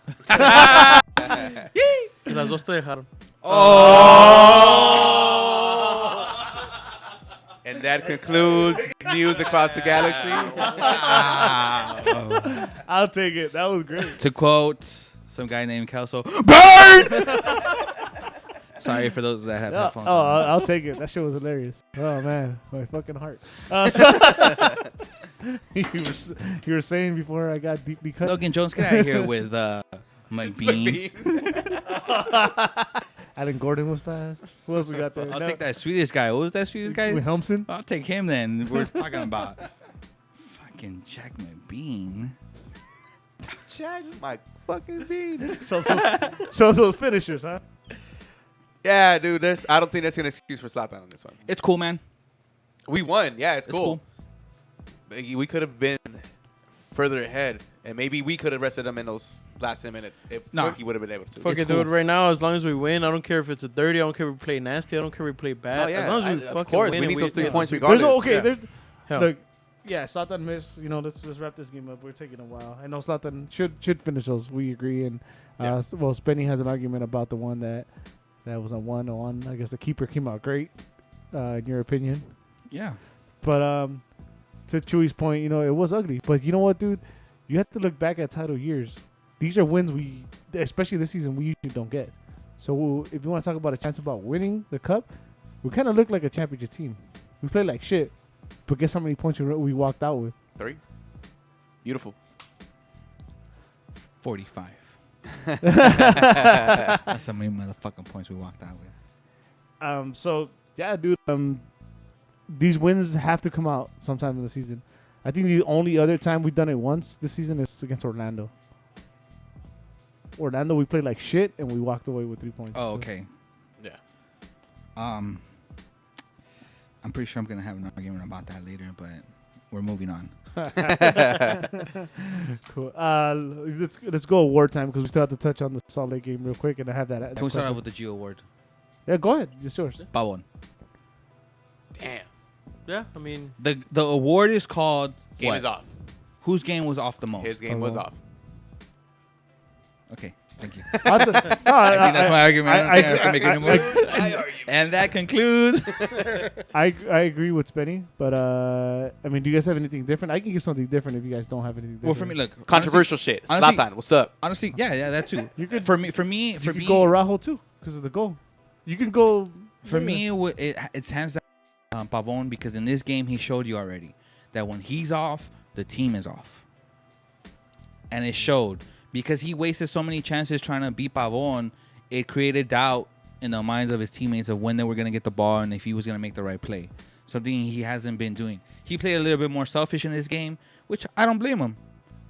Y las dos te dejaron.
And that concludes news across the galaxy.
I'll take it. That was great.
To quote some guy named Kelso, burn! Sorry for those that have
Yeah.
headphones.
Oh,
on.
I'll take it. That shit was hilarious. Oh man, my fucking heart. You were saying before I got deeply cut.
Logan Jones, get out of here with McBean.
Alan Gordon was fast. Who else we got there?
I'll take that Swedish guy. What was that Swedish guy?
With Helmson.
I'll take him then. We're talking about fucking Jack McBean.
Jack, my fucking bean.
So those finishers, huh?
Yeah, dude. I don't think there's an excuse for Zlatan on this one.
It's cool, man.
We won. Yeah, it's
It's
cool. We could have been further ahead, and maybe we could have rested him in those last 10 minutes if
Nah.
Turkey would have been able to.
Fuck
It's
it, do
cool.
it right now. As long as we win, I don't care if it's a dirty. I don't care if we play nasty. I don't care if we play bad.
Oh, yeah.
As long as we
Of
fucking
course,
win.
we
and
need those 3
get
points
those
regardless.
There's
Yeah.
Hell.
Look, yeah, Zlatan missed. Let's wrap this game up. We're taking a while. I know Zlatan should finish those. We agree, and
Yeah.
well, Spenny has an argument about the one that was a 1-on. I guess the keeper came out great, in your opinion.
Yeah.
But to Chewy's point, it was ugly. But you know what, dude? You have to look back at title years. These are wins especially this season, we usually don't get. So if you want to talk about a chance about winning the cup, we kind of look like a championship team. We played like shit, but guess how many points we walked out with?
3. Beautiful.
45. That's how many motherfucking points we walked out with.
So yeah, dude. These wins have to come out sometime in the season. I think the only other time we've done it once this season is against Orlando. We played like shit and we walked away with 3 points.
Oh,
So-
okay.
Yeah.
I'm pretty sure I'm gonna have an argument about that later, but we're moving on.
Cool. Let's go award time because we still have to touch on the Salt Lake game real quick and I have that.
Can we start
question.
off with the Geo Award?
Yeah, go ahead. It's yours.
Pavon.
Damn.
Yeah, I mean,
The award is called
Game
what?
is off.
Whose game was off the most?
His game was
Pavon.
off.
Okay. Thank you.
I
I think that's my argument. I don't think I have to make it anymore.
I argue.
And that concludes.
I agree with Spenny, but I mean, do you guys have anything different? I can give something different if you guys don't have anything different.
Well, for me, look,
Controversial shit.
honestly-
Zlatan, what's up?
honestly, yeah, that too.
You could-
for me,
you could go Araujo too because of the goal. You can go
For me, it's hands down Pavon, because in this game he showed you already that when he's off, the team is off, and it showed because he wasted so many chances trying to beat Pavon. It created doubt in the minds of his teammates of when they were gonna get the ball and if he was gonna make the right play. Something he hasn't been doing. He played a little bit more selfish in this game, which I don't blame him.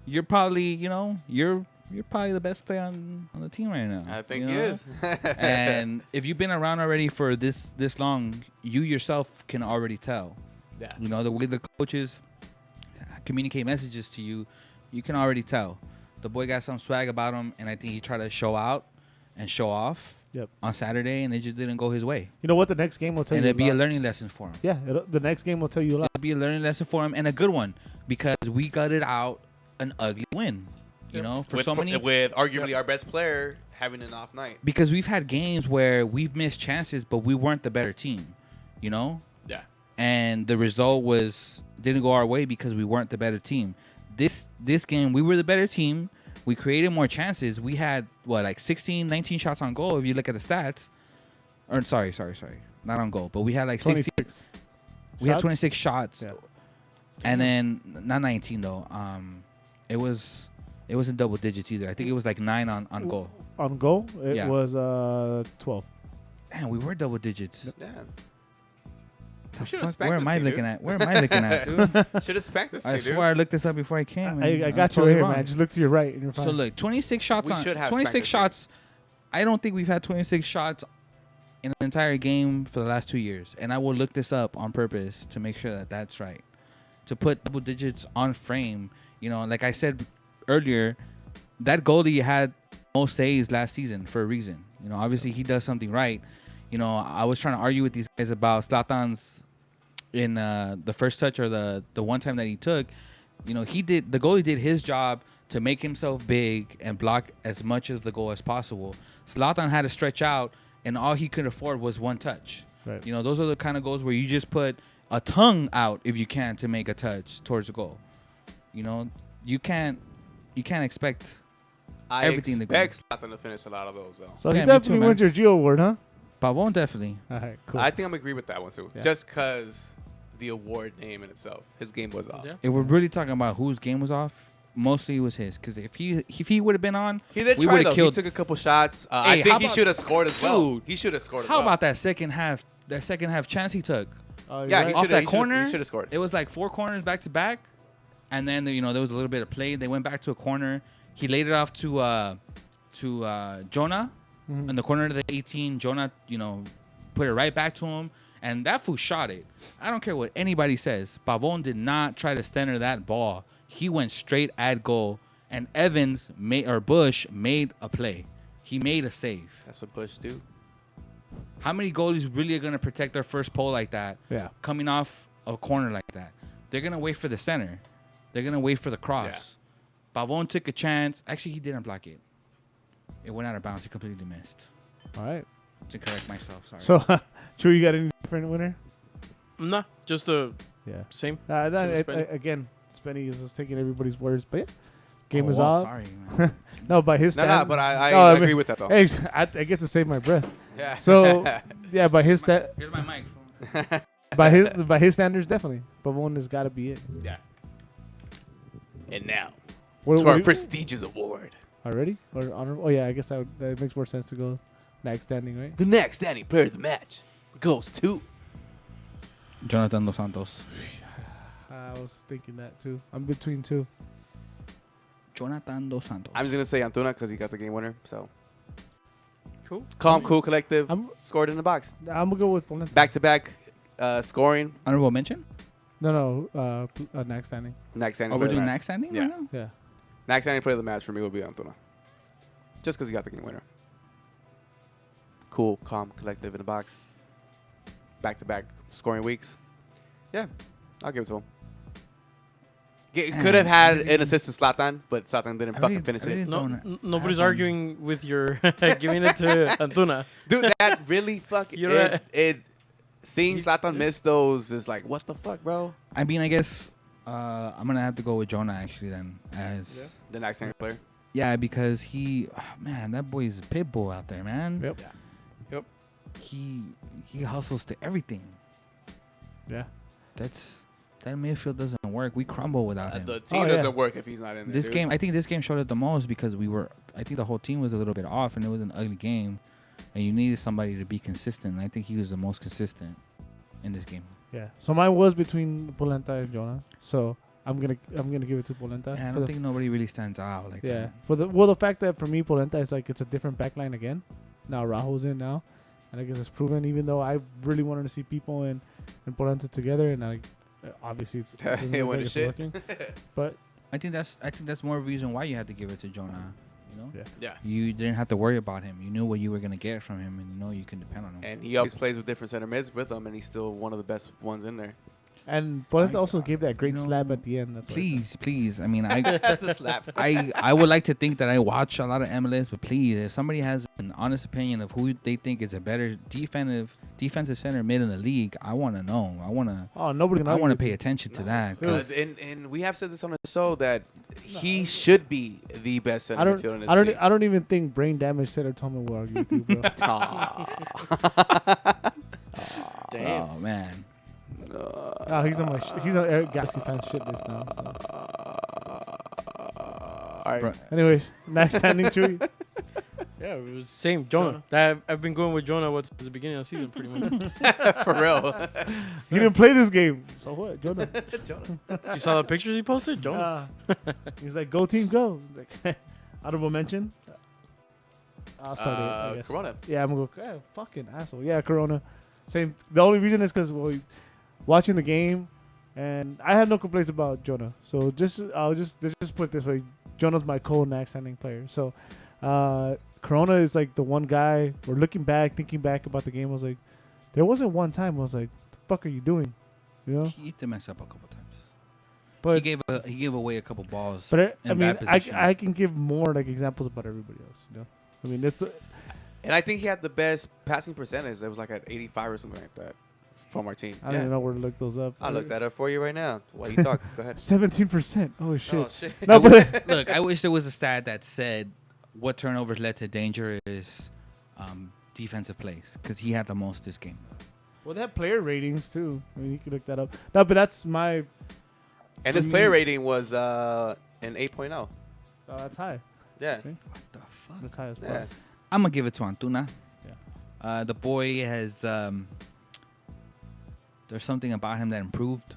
You're probably, you're probably the best player on the team right now.
I think
you
he
know?
is.
And if you've been around already for this long, you yourself can already tell.
Yeah.
The way the coaches communicate messages to you, you can already tell. The boy got some swag about him, and I think he tried to show out and show off on Saturday, and it just didn't go his way.
You know what? The next game will tell
And
you.
it'd be a learning lesson for him.
Yeah, the next game will tell you a lot.
It'd be a learning lesson for him, and a good one, because we gutted out an ugly win. For
with,
so many,
with arguably our best player having an off night.
because we've had games where we've missed chances, but we weren't the better team.
Yeah.
And the result didn't go our way because we weren't the better team. This game, we were the better team. We created more chances. We had, 16, 19 shots on goal if you look at the stats. Or sorry. Not on goal, but we had 16.
26.
We had
Shots?
26 shots.
Yeah.
And then, not 19 though. It wasn't double digits either. I think it was 9 on goal.
On goal, it
Yeah.
was 12.
Man, we were double digits.
Yeah.
The
We should've
fuck?
spanked
Where
this
am I
thing,
looking
dude.
at? Where am I looking at, dude?
Should have spanked this
I
thing, dude.
swear I looked this up before I came.
I
and
got you
totally
right here,
wrong.
man. Just look to your right and you're fine.
So look, 26 shots
We
on
should have
26
spanked
shots. I don't think we've had 26 shots in an entire game for the last 2 years, and I will look this up on purpose to make sure that that's right. To put double digits on frame, like I said earlier, that goalie had most saves last season for a reason. Obviously he does something right. I was trying to argue with these guys about Zlatan's in the first touch or the one time that he took. The goalie did his job to make himself big and block as much of the goal as possible. Zlatan had to stretch out, and all he could afford was one touch.
Right.
Those are the kind of goals where you just put a tongue out if you can to make a touch towards the goal. You can't expect
I
everything to go.
expect Zlatan to finish a lot of those, though.
So
Yeah,
he
me
definitely
too,
wins your Gio award, huh?
Pavon definitely.
All right, cool.
I think I'm agree with that one, too.
Yeah.
Just because the award name in itself. His game was off.
Yeah.
If we're really talking about whose game was off, mostly it was his. Because if he would have been on,
He did
we
try,
would've
though.
killed.
He took a couple shots.
Hey,
I
how
think he
about-
should have scored as well.
Dude,
He should have scored as
How
well.
about that second half? That second half chance he took.
You're
Yeah,
right.
he
Off
should
that
have
corner,
He should have scored.
It was 4 corners back to back, and then there was a little bit of play. They went back to a corner. He laid it off to Jonah in the corner of the 18. Jonah, put it right back to him, and that fool shot it. I don't care what anybody says. Pavon did not try to center that ball. He went straight at goal, and Bush made a play. He made a save.
That's what Bush do.
How many goalies really are going to protect their first pole like that?
Yeah.
Coming off a corner like that. They're going to wait for the center. They're going to wait for the cross. Pavon took a chance. Actually, he didn't block it. It went out of bounds. He completely missed.
All right.
To correct myself, sorry.
So, True, you got any different winner?
Nah, just the
Yeah.
same.
Again, Spenny is just taking everybody's words, but yeah. Game is
wow,
off.
Sorry, man.
No, by his
No,
stand.
but I
No, I
agree
mean-
with that, though.
Hey, I get to save my breath.
Yeah.
So, yeah, by his
Here's my mic.
by his standards, definitely. But one has got to be it.
Yeah. And now,
What,
to
what
our
do you-
prestigious award.
already or honorable? Oh yeah, I guess that makes more sense to go next standing, right?
The next standing player of the match goes to...
Jonathan Dos Santos.
I was thinking that too. I'm between two.
Jonathan Dos Santos.
I'm just going to say Antuna because he got the game winner. So,
Cool.
calm, cool, collective.
I'm
Scored in the box.
gonna go with Polenta.
Back-to-back scoring.
Honorable mention?
No, next standing.
Next standing
Oh, we're
player of
doing
the match.
next standing
Yeah.
right now?
Yeah.
Next standing player of the match for me will be Antuna. Just because he got the game winner. Cool, calm, collective in the box. Back-to-back scoring weeks. Yeah, I'll give it to him. Could have had an assist to Zlatan, but Zlatan didn't
I
fucking
really-
finish
I really
it.
don't
Nobody's
have
arguing with your giving it to Antuna.
Dude, that really fucking
You're right.
seeing Zlatan miss those is like, what the fuck, bro?
I mean, I guess I'm gonna have to go with Jonah actually then as
The next second player.
yeah, because man, that boy's a pit bull out there, man.
Yep.
Yeah.
Yep.
He hustles to everything.
Yeah.
That midfield doesn't work. We crumble without him.
The team
Oh,
doesn't
yeah.
work if he's not in there.
This
dude.
game, I think this game showed it the most because I think the whole team was a little bit off and it was an ugly game, and you needed somebody to be consistent. And I think he was the most consistent in this game.
Yeah. So mine was between Polenta and Jonah. So I'm gonna give it to Polenta.
And I
for
don't
the-
think nobody really stands out like
Yeah.
that.
For the fact that for me Polenta is like it's a different backline again. Now Rajo's in now, and I guess it's proven. Even though I really wanted to see people and Polenta together, and obviously it's doesn't
It
look
went
like
to
it's
shit.
working. But
I think that's more reason why you had to give it to Jonah. You know,
Yeah.
Yeah.
you didn't have to worry about him. You knew what you were gonna get from him, and you know you can depend on him.
And he always plays with different center mids with him, and he's still one of the best ones in there.
and Polenta also gave that great
you know,
slap at the end. That's why I said.
Please. I mean, I
The slap.
I would like to think that I watch a lot of MLS, but please, if somebody has an honest opinion of who they think is a better defensive center mid in the league, I want to know.
Oh, nobody can
I
argue
want to
with
pay
you.
attention to that.
It was-
'cause
And we have said this on the show that he should be the best center midfielder in this league.
I don't even think brain damage center Tolman will argue with you, bro.
Damn.
Oh man,
Oh, he's on he's on Eric Galaxy fan shit list now. So.
All right.
Bro,
Anyway, next standing Chewy.
Yeah, it was same Jonah. I've been going with Jonah since the beginning of the season, pretty much.
For real.
He didn't play this game. So what, Jonah?
You saw the pictures he posted, Jonah.
He's like, go team, go. Like, honorable mention. I'll start it. I guess.
Corona.
Yeah, I'm gonna go. Fucking asshole. Yeah, Corona. Same. The only reason is because watching the game, and I had no complaints about Jonah. So I'll just put it this way: Jonah's my next standing player. So, Corona is like the one guy. We're thinking back about the game. I was like, there wasn't one time I was like, "The fuck are you doing?" You know.
he did mess up a couple times.
But
he gave away a couple balls.
but I
in
mean,
bad position.
I can give more like examples about everybody else. You know. I mean, it's.
And I think he had the best passing percentage. It was like at 85 or something like that from our team.
I don't even know where to look those up.
I'll look that up for you right now while you talk. Go ahead.
17%. Oh shit.
Oh, shit.
No, but
Look, I wish there was a stat that said what turnovers led to dangerous defensive plays because he had the most this game.
well, they have player ratings too. I mean, you can look that up. No, but that's my.
And
For
his
me-
player rating was an 8.0.
Oh, that's high.
Yeah.
Okay.
What the fuck?
That's high as
Yeah.
fuck.
I'm gonna give it to Antuna.
Yeah.
The boy has there's something about him that improved.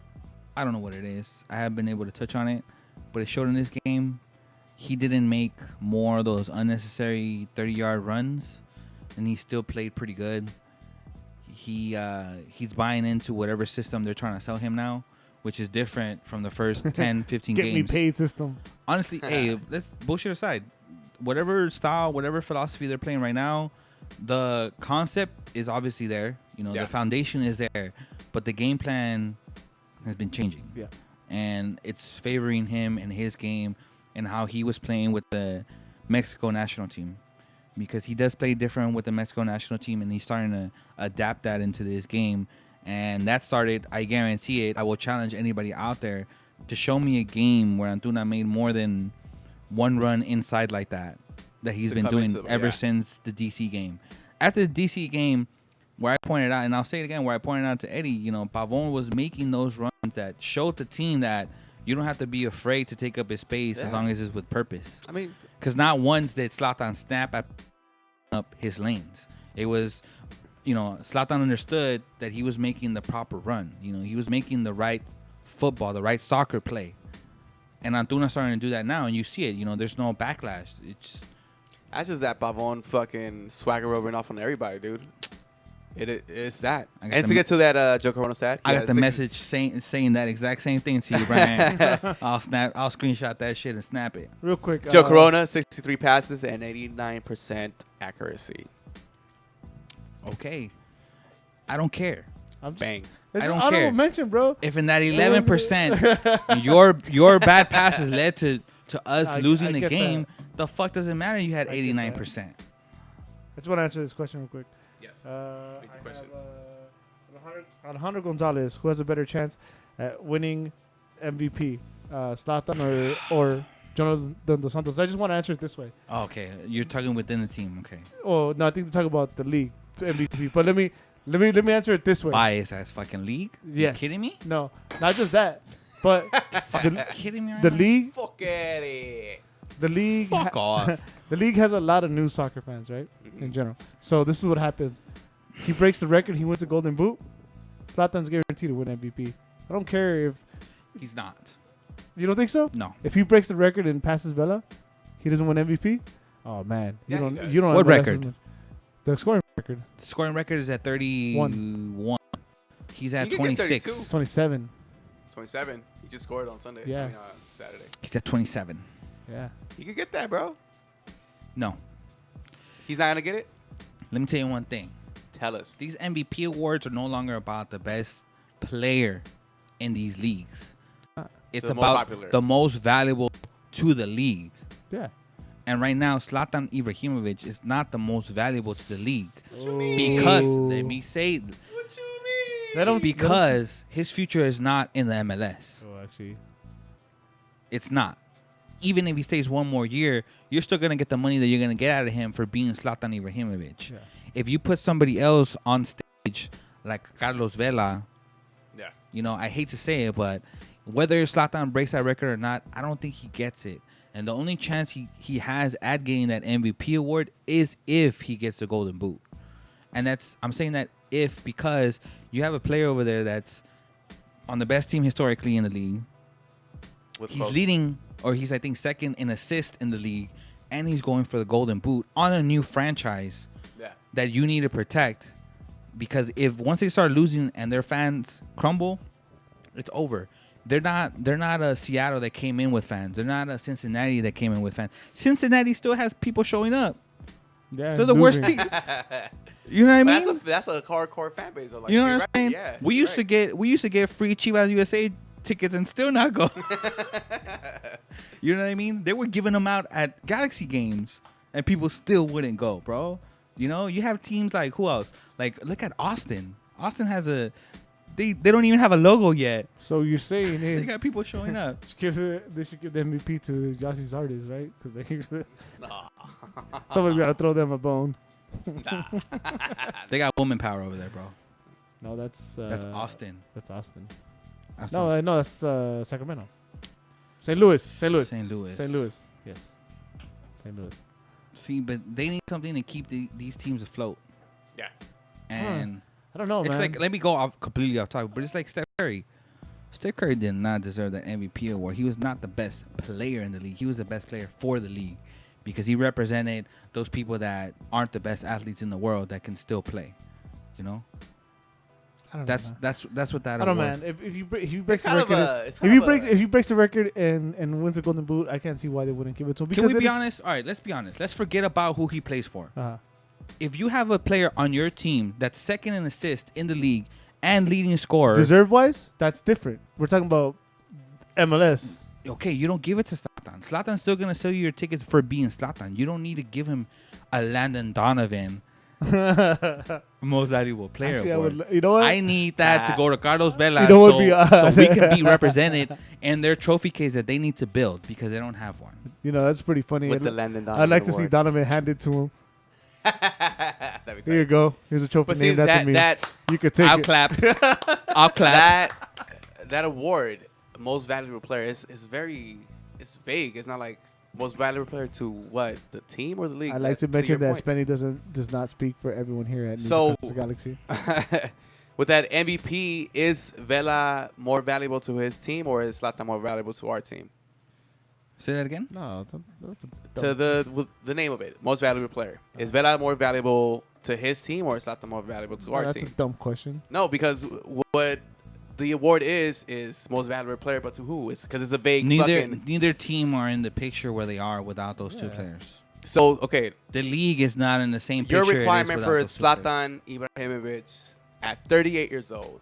I don't know what it is. I haven't been able to touch on it, but it showed in this game. He didn't make more of those unnecessary 30-yard runs, and he still played pretty good. He's buying into whatever system they're trying to sell him now, which is different from the first 10, 15
Get
games.
me paid system.
Honestly, hey, let's bullshit aside. Whatever style, whatever philosophy they're playing right now, the concept is obviously there. You know,
Yeah.
the foundation is there, but the game plan has been changing.
Yeah.
And it's favoring him and his game and how he was playing with the Mexico national team. Because he does play different with the Mexico national team, and he's starting to adapt that into this game. And that started, I guarantee it, I will challenge anybody out there to show me a game where Antuna made more than one run inside like that he's
To
been
come
doing
into-
ever
yeah.
since the DC game. After the DC game, where I pointed out, and I'll say it again, where I pointed out to Eddie, you know, Pavon was making those runs that showed the team that you don't have to be afraid to take up his space as
Yeah.
long as it's with purpose.
I mean,
Because not once did Zlatan snap up his lanes. It was, you know, Zlatan understood that he was making the proper run. You know, he was making the right football, the right soccer play. And Antuna's starting to do that now, and you see it. You know, there's no backlash. It's
that's just that Pavon fucking swagger rubbing off on everybody, dude. It's that.
I got
And
the
to get to that Joe Corona stat,
I
yeah,
got the
60
message saying that exact same thing to you, Brian. I'll screenshot that shit and snap it.
Real quick.
Joe Corona, 63 passes and 89% accuracy.
Okay, I don't care.
I'm just,
Bang.
It's
I don't
honorable
care.
mention, bro.
If in that 11%, your bad passes led to us
I
losing the
get
game, the fuck does it matter? You had
I get
89%.
I just want to answer this question real quick.
Yes.
I
Make the
have
question.
Alejandro Gonzalez, who has a better chance at winning MVP, Zlatan or Jonathan Dos Santos. I just want to answer it this way.
Oh, okay, you're talking within the team. Okay,
Oh no, I think they talk about the league MVP. But let me answer it this way.
bias ass fucking league.
Yes.
You kidding me?
No, not just that, but
Fucking kidding me right
the
now?
league,
Fuck at it.
the league,
Fuck off.
the league has a lot of new soccer fans, right? In general. So this is what happens. He breaks the record. He wins the Golden Boot. Zlatan's guaranteed to win MVP. I don't care if
He's not.
you don't think so.
No.
If he breaks the record and passes Vela, he doesn't win MVP. Oh man,
Yeah, he does.
you don't.
What
MLS as
record?
much. The scoring record.
The scoring record is at 31. He's at
He could get
26.
32.
It's 27.
27. He just scored on Sunday.
Yeah.
I mean, on Saturday.
He's at 27.
Yeah.
He could get that, bro.
No.
He's not gonna get it.
Let me tell you one thing.
Tell us.
These MVP awards are no longer about the best player in these leagues. It's
the most
about
popular.
the most valuable to the league.
Yeah.
And right now, Zlatan Ibrahimovic is not the most valuable to the league.
What you mean?
Because, let me say,
What you mean?
They don't-
because his future is not in the MLS.
Oh, actually.
It's not. Even if he stays one more year, you're still going to get the money that you're going to get out of him for being Zlatan Ibrahimovic.
Yeah.
If you put somebody else on stage like Carlos Vela,
Yeah.
you know, I hate to say it, but whether Zlatan breaks that record or not, I don't think he gets it. And the only chance he has at getting that MVP award is if he gets the Golden Boot. And I'm saying that if because you have a player over there that's on the best team historically in the league.
With
He's
both.
leading, or he's, I think, second in assist in the league, and he's going for the Golden Boot on a new franchise
Yeah.
that you need to protect. Because if once they start losing and their fans crumble, it's over. They're not a Seattle that came in with fans. They're not a Cincinnati that came in with fans. Cincinnati still has people showing up.
Yeah.
They're the worst
losing.
team. You know what I mean?
But that's a hardcore fan base. Though. Like,
You know
you're
what I'm saying?
right. Yeah.
we
you're
used to get free Chivas USA tickets and still not go. You know what I mean? They were giving them out at Galaxy games and people still wouldn't go, bro. You know, you have teams like who else? Like look at Austin. Austin has they don't even have a logo yet.
So you're saying
They
is
got people showing up.
they should give the MVP to Yossi's artists, right? Because they
Nah.
somebody's got to throw them a bone.
Nah.
They got woman power over there, bro.
No, that's
Austin.
That's Austin.
That's
No, no, that's Sacramento. St. Louis.
St. Louis.
St. Louis. Yes. St. Louis.
See, but they need something to keep these teams afloat.
Yeah.
And
I don't know,
it's
man.
like, let me go off completely off topic, but it's like Steph Curry. Steph Curry did not deserve that MVP award. He was not the best player in the league. He was the best player for the league because he represented those people that aren't the best athletes in the world that can still play. You know,
I don't know, man.
that's what that
I don't know,
award.
man. If you breaks the
kind of
record,
a-
if he breaks the record and wins the Golden Boot, I can't see why they wouldn't give it to him.
Can we
it
be
is-
honest? All right, let's be honest. Let's forget about who he plays for.
Uh-huh.
If you have a player on your team that's second in assist in the league and leading scorer,
Deserve wise, that's different. We're talking about MLS.
okay, you don't give it to Zlatan. Zlatan's still gonna sell you your tickets for being Zlatan. You don't need to give him a Landon Donovan most valuable player
Actually, I
award.
would, you know what?
I need that to go to Carlos Vela
You know what
so,
would be,
so we can be represented in their trophy case that they need to build because they don't have one.
you know, that's pretty funny.
With the
I'd,
Landon Donovan
I'd like to see
award.
Donovan hand it to him.
That'd be
Here you
tight.
go. Here's a trophy
But see
named after me.
that
You could take
I'll
it.
clap. I'll clap.
that award, most valuable player, is very vague. It's not like most valuable player to what, the team or the league.
I'd like to
That's
mention
your
that
point.
Spenny does not speak for everyone here at
So-
Newcastle Galaxy.
With that MVP, is Vela more valuable to his team or is Zlatan more valuable to our team?
Say that again.
No, that's a
To with the name of it, most valuable player. Is Vela more valuable to his team or is Zlatan more valuable to our
that's
team?
a dumb question.
No, because what the award is most valuable player, but to who? It's because it's a vague fucking.
Neither team are in the picture where they are without those two
Yeah.
players.
So okay,
The league is not in the same
your
picture.
requirement for
Zlatan.
Zlatan Ibrahimovic at 38 years old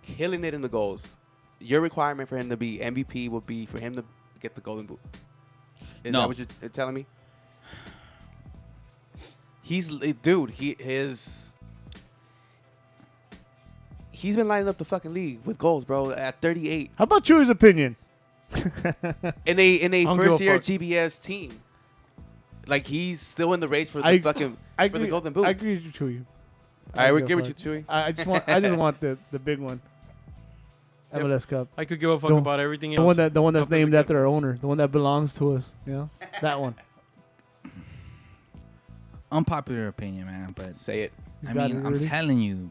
killing it in the goals. Your requirement for him to be MVP would be for him to get the Golden Boot. Is
No.
that what you're telling me? He's been lining up the fucking league with goals, bro. At 38
How about Chewy's opinion?
in a
don't give a
first year
fuck.
GBS team, like he's still in the race for the
I
for the Golden Boot.
I agree with you, Chewy.
All right, we give it to Chewy.
I just want the big one.
Yep.
MLS Cup.
I could give a fuck
The-
about everything else.
The one that's
Cup is a
named
cup.
after our owner. The one that belongs to us. You know? That one.
Unpopular opinion, man, but
Say it.
He's
I
got
mean,
it
I'm
already.
telling you,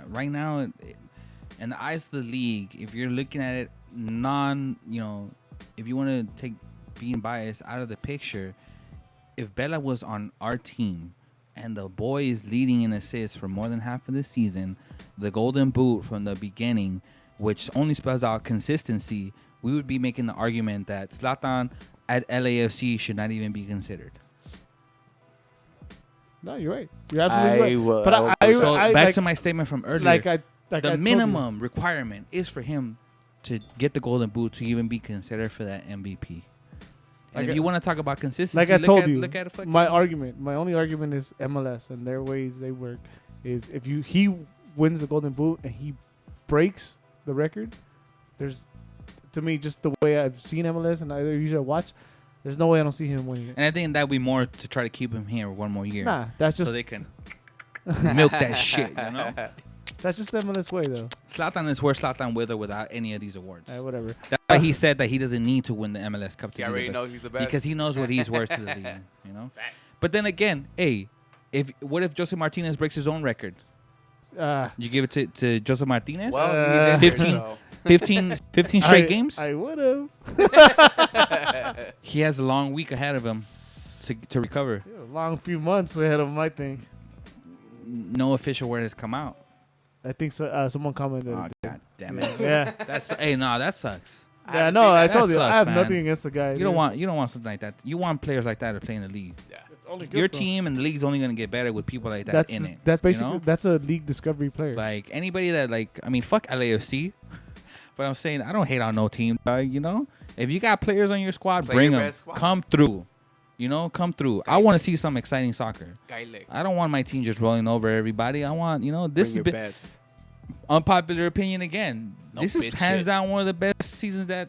right now, in the eyes of the league, if you're looking at it if you want to take being biased out of the picture, if Bella was on our team and the boy is leading in assists for more than half of the season, the Golden Boot from the beginning, which only spells out consistency, we would be making the argument that Zlatan at LAFC should not even be considered.
No, you're right. You're absolutely right. But
So
I
back
like,
to my statement from earlier.
like I
The
told you.
minimum requirement is for him to get the Golden Boot to even be considered for that MVP. And
Like
if you want to talk about consistency,
Like I told you,
look at a fucking
my only argument is MLS and their ways they work is if he wins the Golden Boot and he breaks the record, there's to me just the way I've seen MLS and I usually watch, there's no way I don't see him winning it.
And I think that would be more to try to keep him here one more year.
Nah, that's
so
just
they can milk that shit, you know?
that's just the MLS way though.
Zlatan is where Zlatan with or without any of these awards.
Whatever.
That's why he said that he doesn't need to win the MLS Cup to
He
be
already
the best.
knows he's the best.
Because he knows what he's worth to the league, you know?
Facts.
But then again, hey, what if Jose Martinez breaks his own record? You give it to Jose Martinez?
Well, he's
15.
injured,
15 straight games?
I would have.
He has a long week ahead of him to recover.
Long few months ahead of him, I think.
No official word has come out.
I think so. Someone commented.
Oh, God damn it.
Yeah.
That sucks.
Yeah, no, I
that.
told you,
That
I have
sucks,
nothing
man.
against the guy.
You don't want something like that. You want players like that to play in the league.
Yeah.
It's only good
Your
for him.
team and the league's only going to get better with people like that
That's
in it.
that's
you
basically
know?
that's a league discovery player.
Like anybody that fuck LAFC. But I'm saying I don't hate on no team, you know? If you got players on your squad,
Play
bring
your
them.
best squad.
Come through. You know, come through. I want to see some exciting soccer.
Gaelic.
I don't want my team just rolling over everybody. I want, this
Bring
is
your best.
unpopular opinion again.
No
this is
bitch
hands
shit.
down one of the best seasons that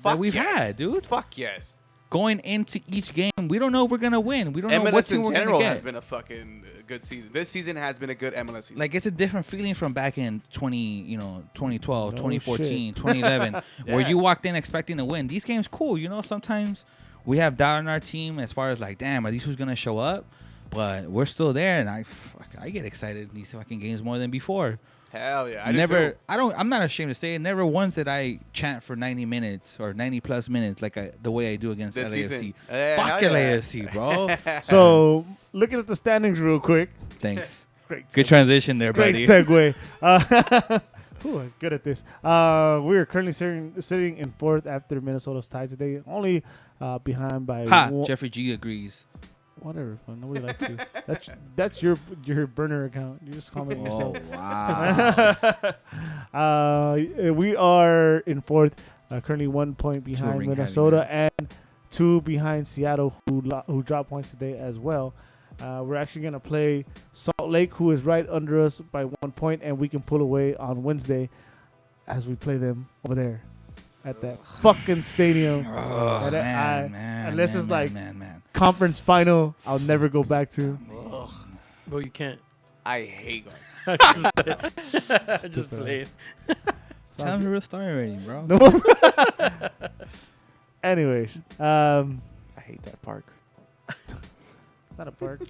Fuck
we've
yes.
had, dude.
Fuck yes.
Going into each game, we don't know if we're gonna win. We don't know what
MLS
team
in
we're gonna
general
get.
has been a fucking good season. This season has been a good MLS season.
Like it's a different feeling from back in 2012,
No
2014, 2011, where
Yeah.
you walked in expecting to win. These games cool, sometimes we have doubt in our team as far as like, damn, are these who's gonna show up? But we're still there, and I get excited in these fucking games more than before.
Hell yeah. I do too.
I'm not ashamed to say it. Never once did I chant for 90 minutes or 90 plus minutes the way I do against
This
LAFC.
season.
Fuck
hell yeah.
LAFC, bro.
So looking at the standings real quick.
Thanks.
Great.
Good transition there,
Great
buddy.
segue. Ooh, I'm good at this. We are currently sitting in fourth after Minnesota's tied today, only behind by
Jeffrey G agrees.
whatever. Fun. Nobody likes you. That's your burner account. You just comment
Oh,
yourself.
wow.
We are in fourth, currently 1 point
Two
behind
ring
Minnesota
heavy
and 2 behind Seattle, who dropped points today as well. We're actually going to play Salt Lake, who is right under us by 1 point, and we can pull away on Wednesday as we play them over there at that fucking stadium.
Oh,
That unless it's like
man.
conference final, I'll never go back to.
Ugh.
Well, you can't.
I hate going.
Just play it.
Tell him the real story already, bro.
No. Anyways,
I hate that park.
it's not a park.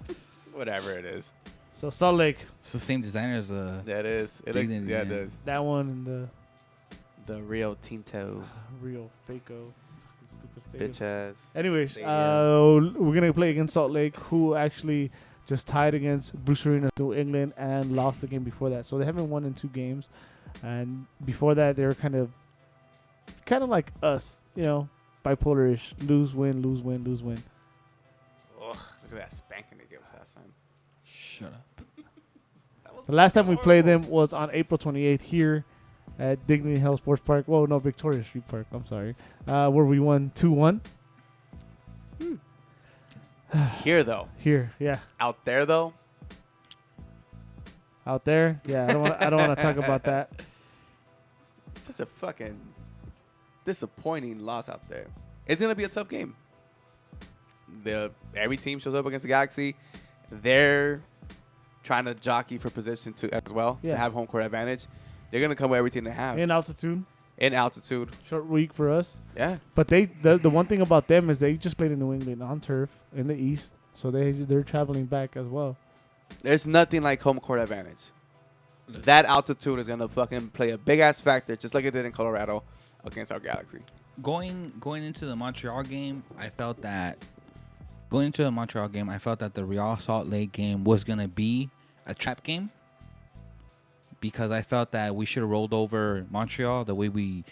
Whatever it is.
So Salt Lake,
It's the same designer as
That is. It looks,
Dignity,
yeah, it
man.
does.
that one, and
The Rio Tinto.
the real Faco, fucking stupid stadium.
Bitch ass.
Anyways,
Stadium.
we're gonna play against Salt Lake, who actually just tied against Bruce Arena, New England, and lost the game before that. So they haven't won in 2 games, and before that they were kind of like us, bipolar-ish. Lose, win, lose, win, lose, win.
Ugh, look at that spanking they gave us last time.
Shut up.
The last time we played them was on April 28th here at Dignity Health Sports Park. Whoa, no, Victoria Street Park. I'm sorry. Where we won 2-1.
Here though,
Here, yeah.
out there though,
Out there, yeah. I don't want to talk about that.
such a fucking disappointing loss out there. It's gonna be a tough game. Every team shows up against the Galaxy. They're trying to jockey for position to as well
Yeah.
to have home court advantage. They're gonna come with everything they have
In altitude,
in altitude.
short week for us.
Yeah,
But the one thing about them is they just played in New England on turf in the East, so they're traveling back as well.
there's nothing like home court advantage. That altitude is gonna fucking play a big ass factor, just like it did in Colorado against our Galaxy.
Going into the Montreal game, I felt that the Real Salt Lake game was gonna be a trap game because I felt that we should have rolled over Montreal the way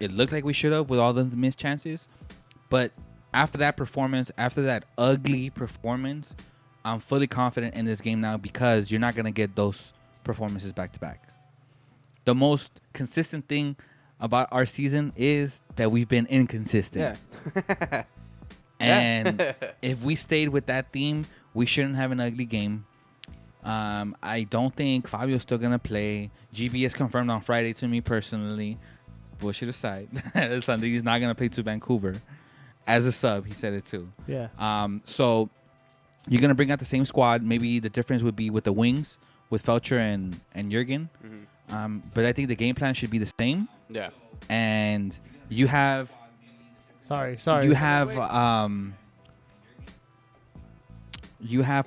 it looked like we should have with all those missed chances. But after that performance, after that ugly performance, I'm fully confident in this game now because you're not gonna get those performances back to back. The most consistent thing about our season is that we've been inconsistent.
Yeah.
And if we stayed with that theme, we shouldn't have an ugly game. I don't think Fabio's still going to play. GB is confirmed on Friday to me personally. Bullshit aside. Sunday he's not going to play to Vancouver. As a sub, he said it too.
Yeah.
So you're going to bring out the same squad. Maybe the difference would be with the wings, with Felcher and Jurgen.
Mm-hmm.
But I think the game plan should be the same.
Yeah.
And you have...
Sorry.
You have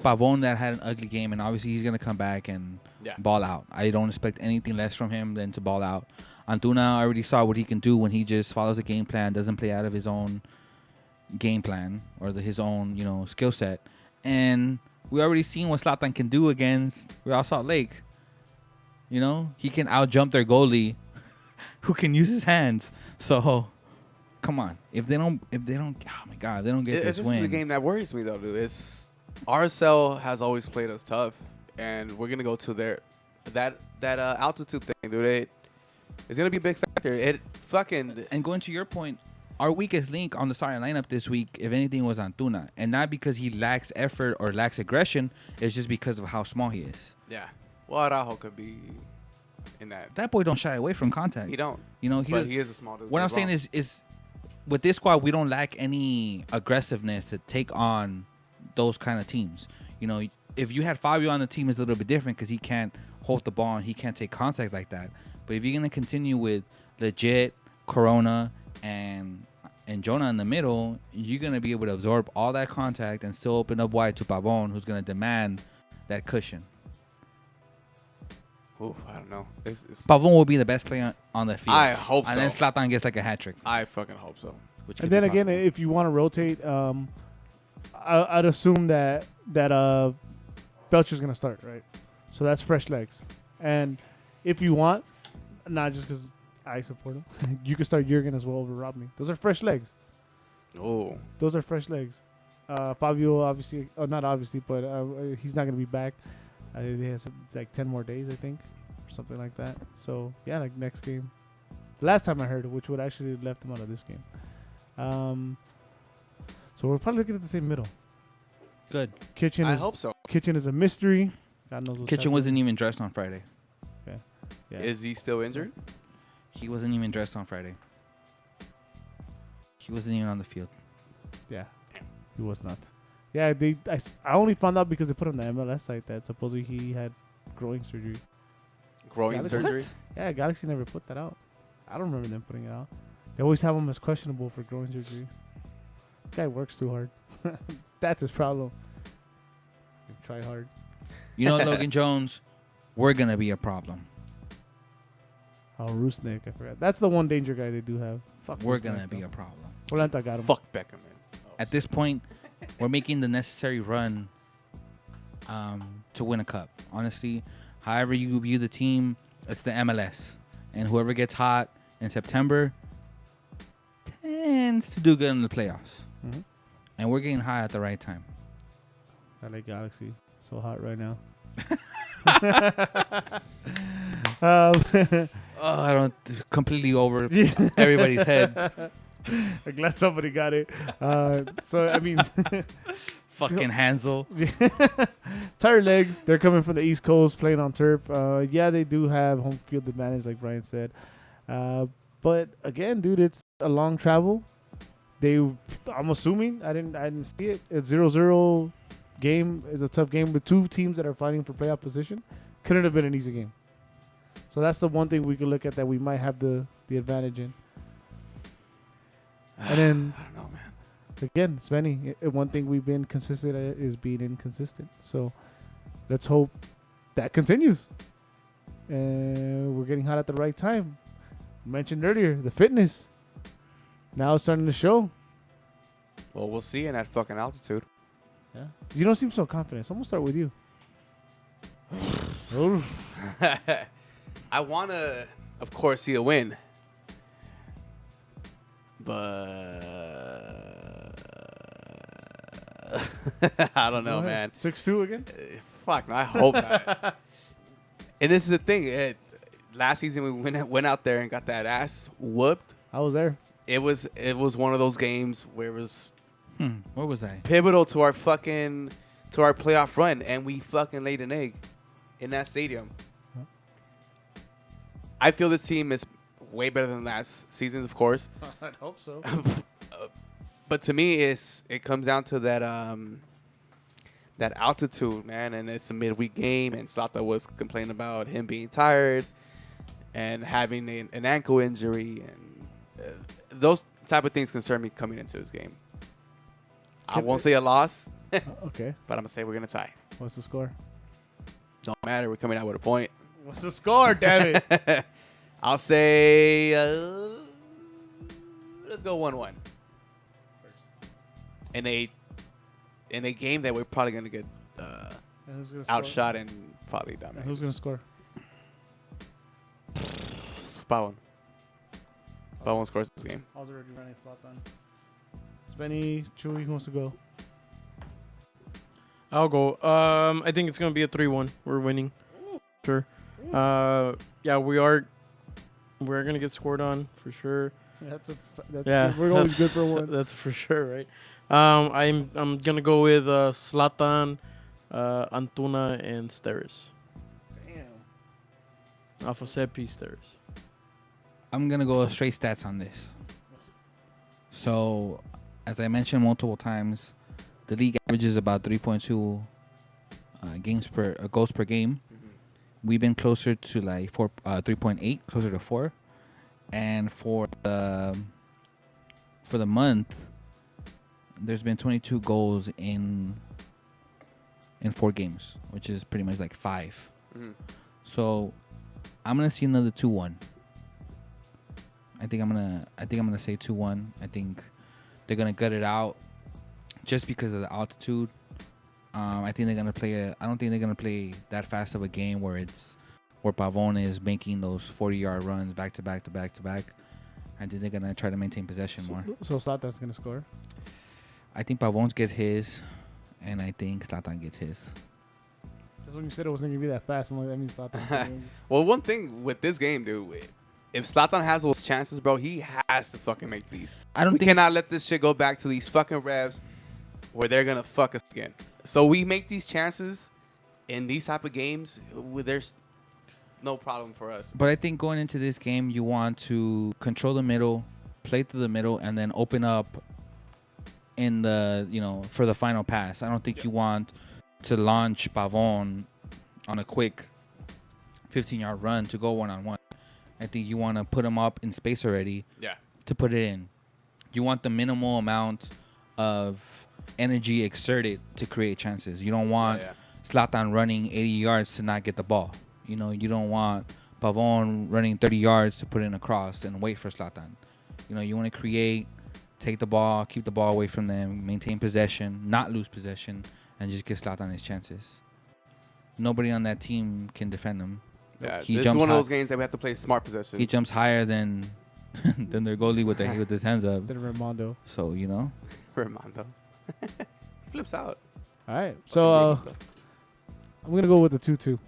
Pavon that had an ugly game, and obviously he's gonna come back and ball out. I don't expect anything less from him than to ball out. Antuna already saw what he can do when he just follows a game plan, doesn't play out of his own game plan or his own skill set. And we already seen what Zlatan can do against Real Salt Lake. He can out jump their goalie, who can use his hands. So. Come on. If they don't, oh my God, they don't get this win.
This is the game that worries me though, dude. RSL has always played us tough, and we're gonna go to that altitude thing, dude. It's gonna be a big factor.
And going to your point, our weakest link on the starting lineup this week, if anything, was Antuna, and not because he lacks effort or lacks aggression. It's just because of how small he is.
Yeah. Well, Araujo could be in that.
That boy don't shy away from contact.
He don't.
But
he is a small dude.
What I'm saying is. With this squad, we don't lack any aggressiveness to take on those kind of teams. If you had Fabio on the team, it's a little bit different because he can't hold the ball and he can't take contact like that. But if you're going to continue with legit, Corona, and Jonah in the middle, you're going to be able to absorb all that contact and still open up wide to Pavon, who's going to demand that cushion.
Ooh, I don't know.
Pavon
will be the best player on the field.
I hope so.
Unless Zlatan gets like a hat trick.
I fucking hope so.
And then again, if you want to rotate, I'd assume that Belcher's gonna start, right? So that's fresh legs. And if you want, not just because I support him, you can start Jurgen as well over Rodney. Those are fresh legs.
Oh,
those are fresh legs. Fabio, obviously, not obviously, but he's not gonna be back. He has like 10 more days, I think, or something like that. So yeah, like next game. Last time I heard, which would actually left him out of this game. So we're probably looking at the same middle.
Good.
I hope so.
Kitchen is a mystery. God knows what's
Kitchen
happening.
wasn't even dressed on Friday.
Yeah.
Is he still injured?
He wasn't even dressed on Friday. He wasn't even on the field.
Yeah, he was not. Yeah, I only found out because they put on the MLS site that supposedly he had growing surgery.
Growing surgery?
What? Yeah, Galaxy never put that out. I don't remember them putting it out. They always have him as questionable for growing surgery. Guy works too hard. That's his problem. Try hard.
Logan Jones, we're going to be a problem.
Oh, Rusnik, I forgot. That's the one danger guy they do have. Fuck,
we're going to be a problem.
Polenta got him.
Fuck Beckham, man. Oh.
At this point, we're making the necessary run to win a cup. Honestly, however you view the team, it's the MLS. And whoever gets hot in September tends to do good in the playoffs.
Mm-hmm.
And we're getting high at the right time.
I like Galaxy. So hot right now.
I don't completely over everybody's head.
I'm glad somebody got it. So I mean,
Fucking Hansel.
tired legs. They're coming from the East Coast, playing on turf. Yeah, they do have home field advantage, like Brian said. But again, dude, it's a long travel. I'm assuming I didn't see it. It's 0-0 game. It's a tough game with two teams that are fighting for playoff position. Couldn't have been an easy game. So that's the one thing we could look at that we might have the advantage in. And then
I don't know, man.
again, Spenny, one thing we've been consistent at is being inconsistent. So let's hope that continues. And we're getting hot at the right time. Mentioned earlier, the fitness. Now it's starting to show.
Well, we'll see in that fucking altitude.
Yeah. You don't seem so confident. So I'm going to start with you. Oh.
I want to, of course, see a win. But I don't know, man.
6-2 again?
Fuck, no, I hope not. And this is the thing. Last season, we went out there and got that ass whooped.
I was there.
It was one of those games where it was
Where was I?
pivotal to our playoff run, and we fucking laid an egg in that stadium.
Huh?
I feel this team is way better than last season's, of course.
I'd hope so.
But to me, it comes down to that altitude, man, and it's a midweek game, and Sata was complaining about him being tired and having an ankle injury, and those type of things concern me coming into this game. I won't say a loss,
Okay.
but I'm gonna say we're gonna tie.
What's the score?
Don't matter. We're coming out with a point.
What's the score, damn it?
I'll say let's go 1-1. In a game that we're probably gonna get
And who's gonna score?
outshot and probably
And
dominated.
who's going to score?
Pavon. Pavon scores this game.
I was already running slot on. Spenny, Chewy, who wants to go?
I'll go. I think it's gonna be a 3-1. We're winning. Sure. Yeah, we're gonna get scored on for sure.
That's
Yeah,
good. We're always good for one.
That's for sure, right? I'm gonna go with Zlatan, Antuna, and Steris.
Damn.
Off of set piece Steris.
I'm going to go straight stats on this. So, as I mentioned multiple times, the league averages about 3.2 goals per game.
Mm-hmm.
We've been closer to like 3.8, closer to 4. And for the month, there's been 22 goals in 4 games, which is pretty much like 5.
Mm-hmm.
So I'm gonna see another 2-1. I think I'm gonna say 2-1. I think they're gonna gut it out just because of the altitude. I think they're gonna play. I don't think they're gonna play that fast of a game where Pavon is making those 40-yard runs back to back to back to back. I think they're gonna try to maintain possession more.
So Zlatan's going to score?
I think Pavon gets his, and I think Zlatan gets his.
Just when you said it wasn't going to be that fast, I'm like, that means Zlatan.
Well, one thing with this game, dude, if Zlatan has those chances, bro, he has to fucking make these. We cannot let this shit go back to these fucking revs where they're gonna fuck us again. So we make these chances in these type of games where there's no problem for us.
But I think going into this game, you want to control the middle, play through the middle, and then open up in the for the final pass. I don't think you want to launch Pavon on a quick 15-yard run to go one-on-one. I think you want to put him up in space already to put it in. You want the minimal amount of energy exerted to create chances. You don't want Zlatan running 80 yards to not get the ball. You don't want Pavon running 30 yards to put in a cross and wait for Zlatan. You want to create, take the ball, keep the ball away from them, maintain possession, not lose possession, and just give Zlatan his chances. Nobody on that team can defend him.
Yeah,
He
this is
jumps
one of
high.
those games that we have to play smart possession.
He jumps higher than their goalie with his hands up.
Then Raimondo.
So,
Raimondo. He flips out.
All right. So I'm going to go with the 2-2.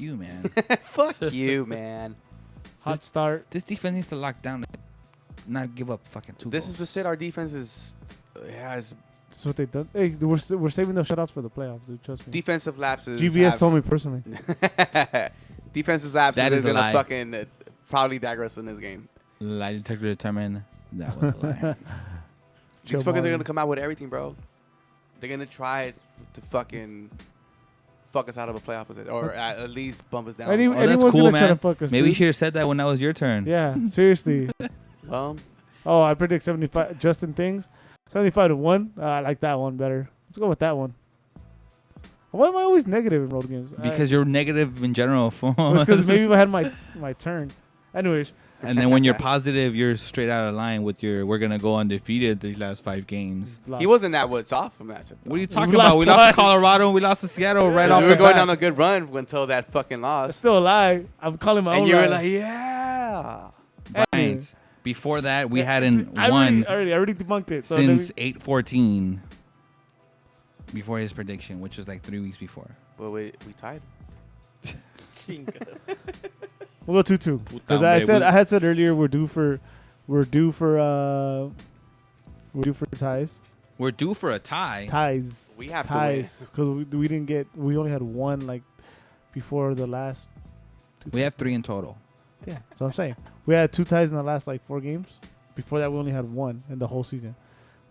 you, man.
Fuck you, man.
Hot start.
This defense needs to lock down, not give up fucking 2
This
goals.
is the shit our defense is. Has
That's what they done. Hey, we're saving those shutouts for the playoffs, dude. Trust me.
defensive lapses.
GBS told me personally.
Defensive lapses
That
is
is a
gonna
lie.
fucking probably digress in this game.
Lie detector determined that was a lie.
These
Chill,
fuckers are
Marty.
gonna come out with everything, bro. They're gonna try to fucking fuck us out of a playoff position, or at least bump us down.
Any-
Oh, that's
anyone's
cool,
gonna try
man.
to fuck us,
Maybe you
dude.
should have said that when that was your turn.
Yeah, seriously.
Well,
Oh, I predict 75. Justin Things, 75-1. I like that one better. Let's go with that one. Why am I always negative in road games?
Because you're negative in general.
because maybe if I had my turn. Anyways,
And then when you're positive, you're straight out of line with your we're going to go undefeated these last 5 games.
he wasn't that much off from that shit.
What are you talking
We
about?
lost
We lost
twice.
to Colorado and we lost to Seattle right off
We
the
were going
bat.
on a good run until that fucking
It's
loss,
still a lie. I'm calling my
and
own
you were
lie.
like, "Yeah."
Right. Before that, we hadn't
I
won
already debunked it. So
since 8-14 before his prediction, which was like 3 weeks before.
But we tied.
we'll go 2-2. Because I had said earlier we're due for ties.
We're due for a tie.
Ties.
We have to
ties because we didn't get. We only had one like before the last.
We have 3 in total.
Yeah, so I'm saying we had 2 ties in the last like 4 games. Before that, we only had 1 in the whole season.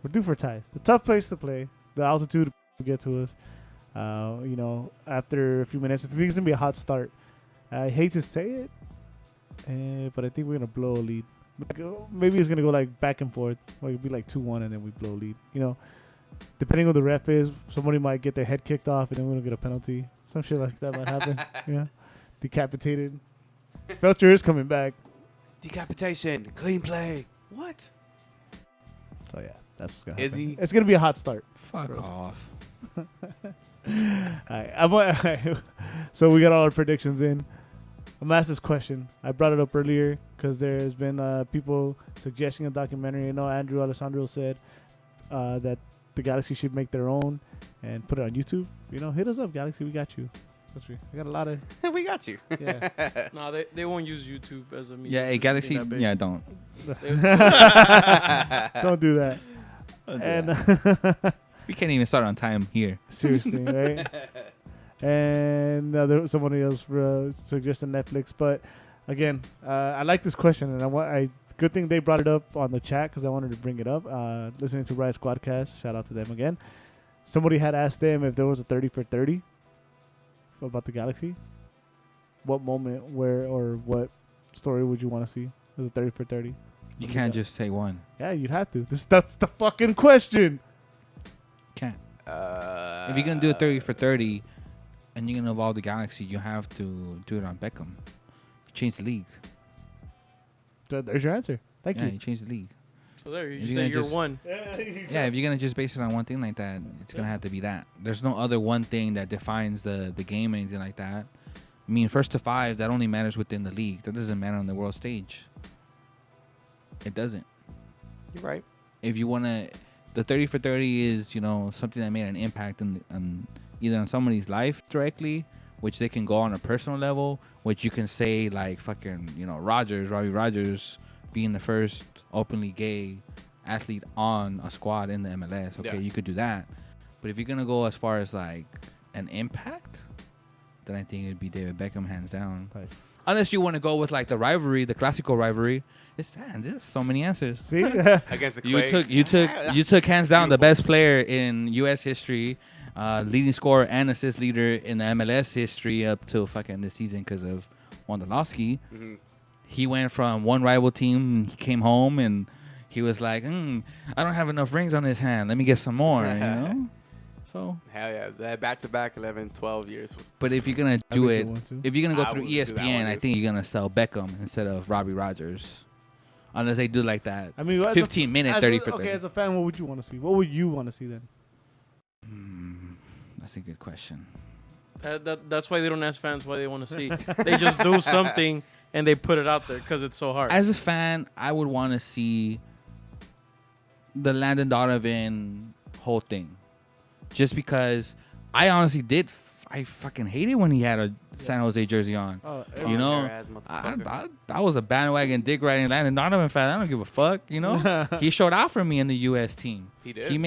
We're due for ties. A tough place to play. The altitude will get to us. After a few minutes, I think it's gonna be a hot start. I hate to say it, but I think we're gonna blow a lead. Maybe it's gonna go like back and forth. Like it'll be like 2-1, and then we blow a lead. Depending on the ref is, somebody might get their head kicked off, and then we're gonna get a penalty. Some shit like that might happen. Decapitated. Spelcher is coming back.
Decapitation, clean play. What?
So yeah, that's what's gonna
Is
happen.
he?
It's gonna be a hot start.
Fuck
Gross.
off.
Alright, so we got all our predictions in. I'm gonna ask this question. I brought it up earlier because there's been people suggesting a documentary. I know Andrew Alessandro said that the Galaxy should make their own and put it on YouTube. Hit us up, Galaxy. We got you. I got a lot of.
We got you.
Yeah.
No, they won't use YouTube as a media.
Yeah, hey,
for
Galaxy.
something that big.
Yeah, don't.
Don't do that.
We can't even start on time here.
Seriously, right? And there was somebody else suggested Netflix, but again, I like this question, and good thing they brought it up on the chat because I wanted to bring it up. Listening to Riot Squadcast, shout out to them again. Somebody had asked them if there was a 30 for 30 about the Galaxy. What moment, where, or what story would you want to see as a 30 for 30?
You can't just say one.
Yeah, you'd have to. That's the fucking question.
Can't. If you're gonna do a 30 for 30, and you're gonna evolve the Galaxy, you have to do it on Beckham. Change the league.
There's your answer. Thank
Yeah,
you.
you change the league.
So there,
If
you
you're
say
gonna
you're
just-
one.
Yeah, if you're gonna just base it on one thing like that, it's gonna have to be that. There's no other one thing that defines the game or anything like that. I mean, 1st to 5, that only matters within the league. That doesn't matter on the world stage. It doesn't.
You're right.
If you wanna, the 30 for 30 is something that made an impact on either on somebody's life directly, which they can go on a personal level, which you can say like fucking Robbie Rogers being the first openly gay athlete on a squad in the MLS. Okay,
Yeah.
you could do that. But if you're going to go as far as like an impact, then I think it'd be David Beckham hands down.
Nice.
Unless you want to go with like the rivalry, the classical rivalry. There's so many answers.
See?
Against the Quakes.
You took hands down the best player in U.S. history, leading scorer and assist leader in the MLS history up till fucking this season because of Wondolowski.
Mm-hmm.
He went from one rival team. He came home and he was like, I don't have enough rings on this hand. Let me get some more. So.
Hell yeah. That back-to-back 11, 12 years.
But if you're gonna do it, if you're gonna go
I
through
would do that one,
ESPN, I
dude.
think you're gonna sell Beckham instead of Robbie Rogers, unless they do like that.
I mean,
15-minute 30 for 30.
Okay, as a fan, what would you want to see? What would you want to see then?
That's a good question.
That's why they don't ask fans why they want to see. They just do something and they put it out there because it's so hard.
As a fan, I would want to see the Landon Donovan whole thing, just because I honestly did. I fucking hated when he had a San Jose jersey on.
Oh,
You know,
Ass motherfucker.
I was a bandwagon dick riding Landon Donovan fan. I don't give a fuck. You know, he showed out for me in the U.S. team.
He did.
He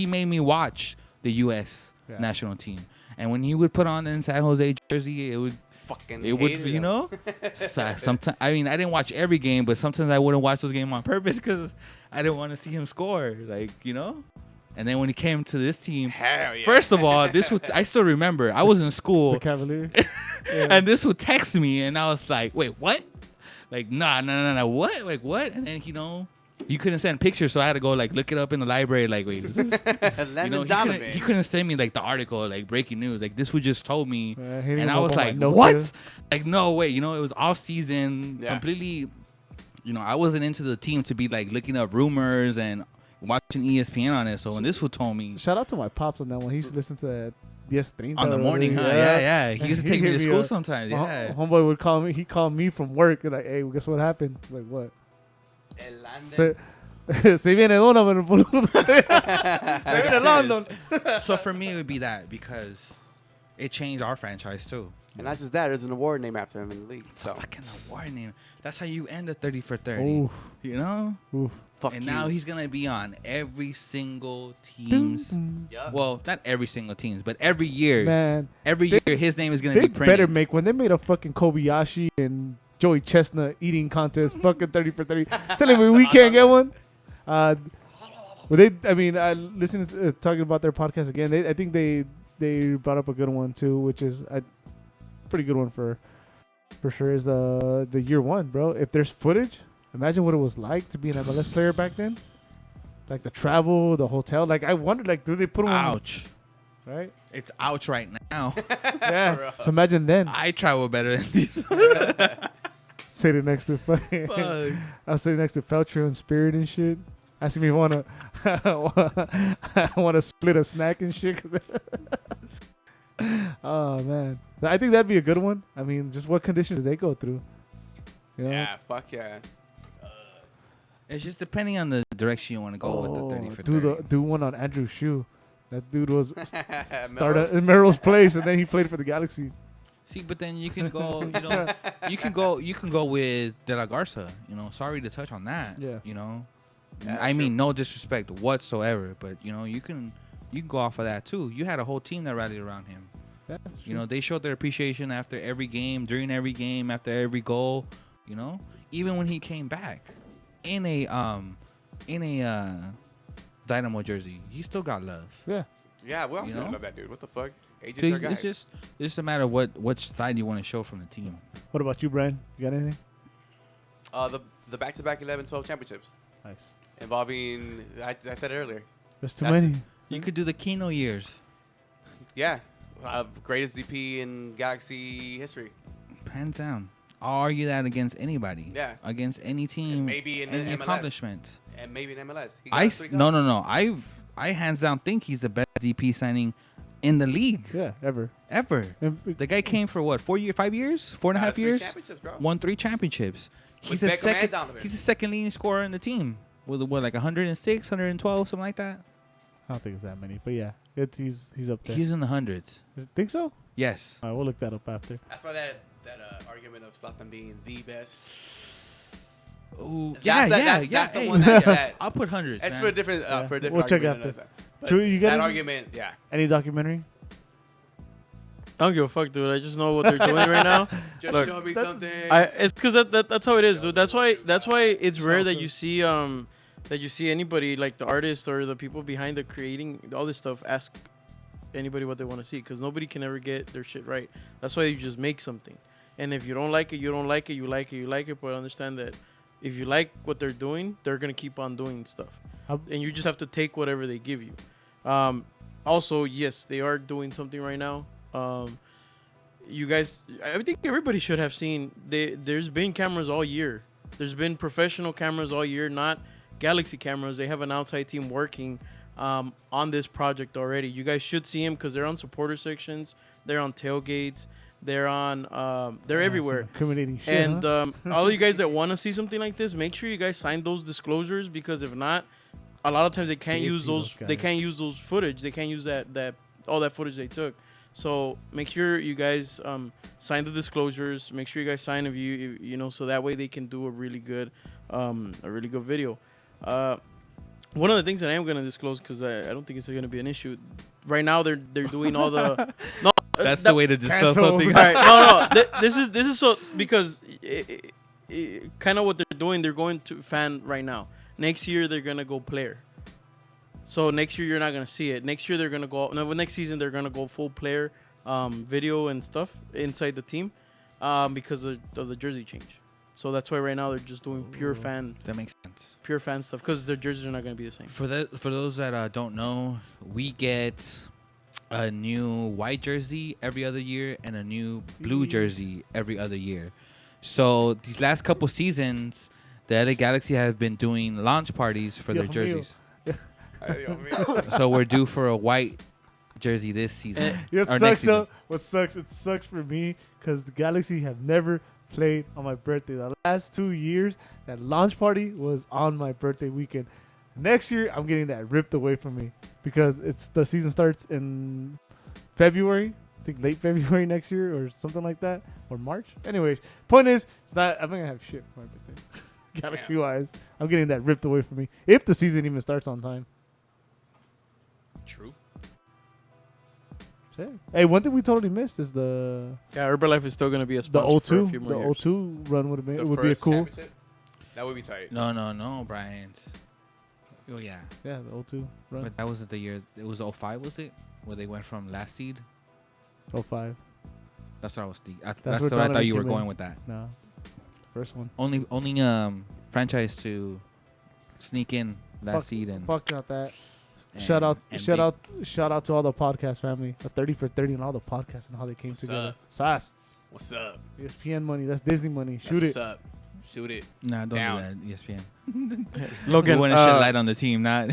made me watch the U.S.
Yeah.
national team. And when he would put on an San Jose jersey, it would
Fucking
you
hated
know.
him.
Sometimes I mean I didn't watch every game, but sometimes I wouldn't watch those games on purpose because I didn't want to see him score. Like you know. And then when he came to this team,
Hell yeah.
first of all, I still remember I was in school.
The Cavaliers.
And this would text me, and I was like, "Wait, what? Like, nah, what? Like, what?" And then you couldn't send pictures, so I had to go like look it up in the library. Like, wait, is this?
Landon Donovan.
He couldn't send me like the article, like breaking news. Like this would just told me,
hitting
and
him
I
up
was
on
like,
my Nokia.
what? Like, no way. You know, it was off season,
Yeah.
completely. You know, I wasn't into the team to be like looking up rumors and watching ESPN on it. So when this one told me
Shout out to my pops on that one. He used to listen to that Diez Treinta
on the
or
morning, huh?
whatever.
Yeah. He used to take me
hit
to school
up.
sometimes.
My
Yeah.
homeboy would call me. He called me from work and like, hey, guess what happened? I was like, what?
El Landon.
Se viene Donovan, boludo. Se viene London.
So for me, it would be that because it changed our franchise too.
And not just that, there's an award named after him in the league. So
Fucking award name. That's how you end the 30 for 30.
Oof,
You know?
oof.
fuck
And
you.
now he's gonna be on every single team's.
Yup.
Well, not every single team's, but every year.
Man,
Every
They-
year, his name is gonna
they
be printed.
better make when they made a fucking Kobayashi and Joey Chestnut eating contest, fucking 30 for 30. Telling me we can't get one. Well, I listened to talking about their podcast again. I think they brought up a good one too, which is a pretty good one for sure. Is the year one, bro. If there's footage, imagine what it was like to be an MLS player back then. Like the travel, the hotel. Like I wondered, like, do they put them
Ouch.
right?
It's ouch right now.
Yeah. So imagine then
I travel better than these.
sitting next to fucking.
Fuck.
I was sitting next to Feltro and Spirit and shit. Asking me if I want to split a snack and shit. Oh man, so I think that'd be a good one. I mean, just what conditions did they go through? You know?
Yeah, fuck yeah.
It's just depending on the direction you want to go with the 30 for 30.
do one on Andrew Shue. That dude was
Melrose?
started in Merrill's place and then he played for the Galaxy.
See, but then you can go, you can go with De La Garza. You know, sorry to touch on that.
Yeah.
You know,
Yeah,
I
true.
mean, no disrespect whatsoever, but you can go off of that too. You had a whole team that rallied around him.
Yeah,
You know, they showed their appreciation after every game, during every game, after every goal. You know, even when he came back in a Dynamo jersey, he still got love.
yeah.
Yeah, we all
You
gonna
know?
love that dude. What the fuck? AJ's
So
our guy.
it's just a matter of which side you want to show from the team.
What about you, Brian? You got anything?
The back-to-back 11-12 championships
Nice.
involving, I said it earlier.
There's too
That's-
many.
You could do the Keno years.
Yeah, greatest DP in Galaxy history.
Hands down. I'll argue that against anybody.
Yeah.
Against any team.
And maybe in
any
MLS.
accomplishment.
And maybe in MLS. He got us 3
No.
cups.
I hands down think he's the best DP signing in the league
Yeah, ever.
ever.
And
The guy came for what? 4 years, 5 years, 4.5
Got us 3
years.
championships, bro.
Won 3 championships.
With Beckham and Donovan.
He's the second leading scorer in the team with what, like 106, 112, something like that.
I don't think it's that many, but yeah, he's up there.
He's in the hundreds.
Think so?
Yes.
All right, we'll look that up after.
That's why that argument of Zlatan being the best.
Ooh,
That's the
hey,
one that
I'll put hundreds.
That's
man.
for a different
Yeah.
for a different
We'll check
argument
after.
another time. But
True, you got
that
any?
argument, yeah.
Any documentary?
I don't give a fuck, dude. I just know what they're doing right now.
Just
Look,
show me something.
It's because that's how it is, dude. That's why it's rare that you see anybody like the artist or the people behind the creating all this stuff ask anybody what they want to see, because nobody can ever get their shit right. That's why you just make something, and if you don't like it, you don't like it. You like it, you like it. But understand that if you like what they're doing, they're gonna keep on doing stuff, and you just have to take whatever they give you. Also, yes, they are doing something right now. You guys, I think everybody should have seen. There's been cameras all year. There's been professional cameras all year, not Galaxy cameras. They have an outside team working on this project already. You guys should see them because they're on supporter sections, they're on tailgates, they're on, they're everywhere.
Incriminating shit.
And
huh?
all of you guys that want to see something like this, make sure you guys sign those disclosures, because if not, a lot of times they can't
They
use
see
those.
those
They
guys.
can't use those footage. They can't use that all that footage they took. So make sure you guys sign the disclosures. Make sure you guys sign you know, so that way they can do a really good video. One of the things that I am gonna disclose, because I don't think it's gonna be an issue. Right now they're doing all the no.
That's the way to discuss
Cancel.
something.
All right, no. This is so because kind of what they're doing. They're going to fan right now. Next year they're gonna go player. So next year you're not gonna see it. Next year they're gonna go. No, next season they're gonna go full player, video and stuff inside the team, because of the jersey change. So that's why right now they're just doing pure fan stuff, because their jerseys are not gonna be the same.
For those that don't know, we get a new white jersey every other year and a new blue jersey every other year. So these last couple seasons, the LA Galaxy have been doing launch parties for their jerseys. So we're due for a white jersey this season.
It
or
sucks
next season.
though. What sucks? It sucks for me because the Galaxy have never played on my birthday. The last 2 years, that launch party was on my birthday weekend. Next year, I'm getting that ripped away from me because the season starts in February. I think late February next year or something like that, or March. Anyways, point is, it's not. I'm not gonna have shit for my birthday. Galaxy wise, I'm getting that ripped away from me if the season even starts on time.
True.
Hey, one thing we totally missed is the
Herbalife is still gonna be a sponsor for a few more years.
The O2 run would have been
The
would be a
first
cool.
championship? That would be tight.
No, Brian. Oh yeah,
Yeah, the O2 run.
but that wasn't the year. It was 05, was it? Where they went from last seed.
05.
That's what I was thinking. That's
where
what I thought
Donovan
you were
came in.
going with that.
No, first one.
Only franchise to sneak in that seed and
Fuck not that.
and-
Shout out
and
to all the podcast family. A 30 for 30 and all the podcasts and how they came
What's
together.
up?
Sauce.
What's up?
ESPN money. That's Disney money.
That's
Shoot
what's
it.
up. Shoot it.
Nah, don't
Down.
do that. ESPN.
Logan,
We want to shed light on the team, not.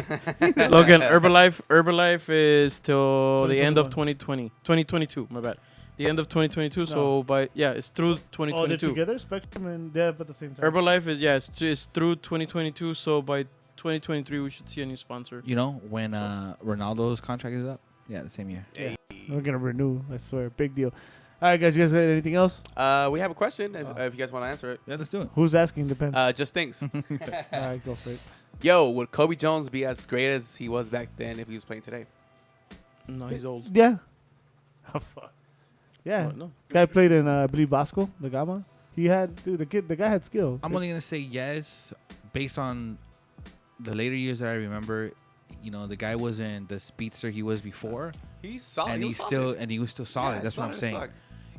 Logan, Herbalife is till the end of
2021.
2022. My bad. The end of 2022. So it's through
Oh, they're
2022.
together? Spectrum and Dev at the same time.
Herbalife is it's through 2022. So by 2023 we should see a new sponsor.
You know, when Ronaldo's contract is up? Yeah, the same year.
Yeah. We're going to renew. I swear. Big deal. All right, guys. You guys got anything else?
We have a question if you guys want to answer it.
Yeah, let's do it.
Who's asking? Depends.
Just thinks.
All right, go for it.
Yo, would Kobe Jones be as great as he was back then if he was playing today?
No, he's old.
Yeah. Oh, fuck. Yeah.
No.
Guy played in, I believe, Bosco, the Gama. He had, dude, the guy had skill.
I'm only going to say yes based on the later years that I remember. You know, the guy wasn't the speedster he was before.
He's solid.
And
he
he's
was
still
solid.
and he was still solid.
Yeah,
That's what I'm
solid as
saying.
fuck.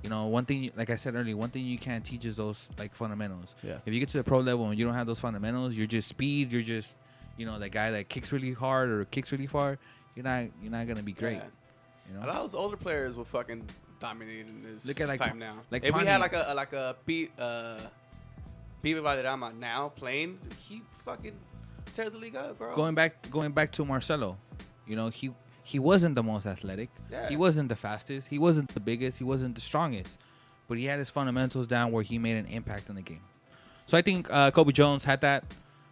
You know, one thing, like I said earlier, one thing you can't teach is those like fundamentals.
Yeah.
If you get to the pro level and you don't have those fundamentals, you're just speed. You're just, you know, that guy that kicks really hard or kicks really far. You're not gonna be great.
Yeah.
You
A
know.
lot of those older players will fucking dominate in this
Look at, like,
time now.
like
if we had
Pani.
like a Pibe Valderrama now playing, he fucking tear the league up, bro.
Going back to Marcelo, you know, he wasn't the most athletic.
Yeah.
He wasn't the fastest. He wasn't the biggest. He wasn't the strongest. But he had his fundamentals down where he made an impact in the game. So I think Kobe Jones had that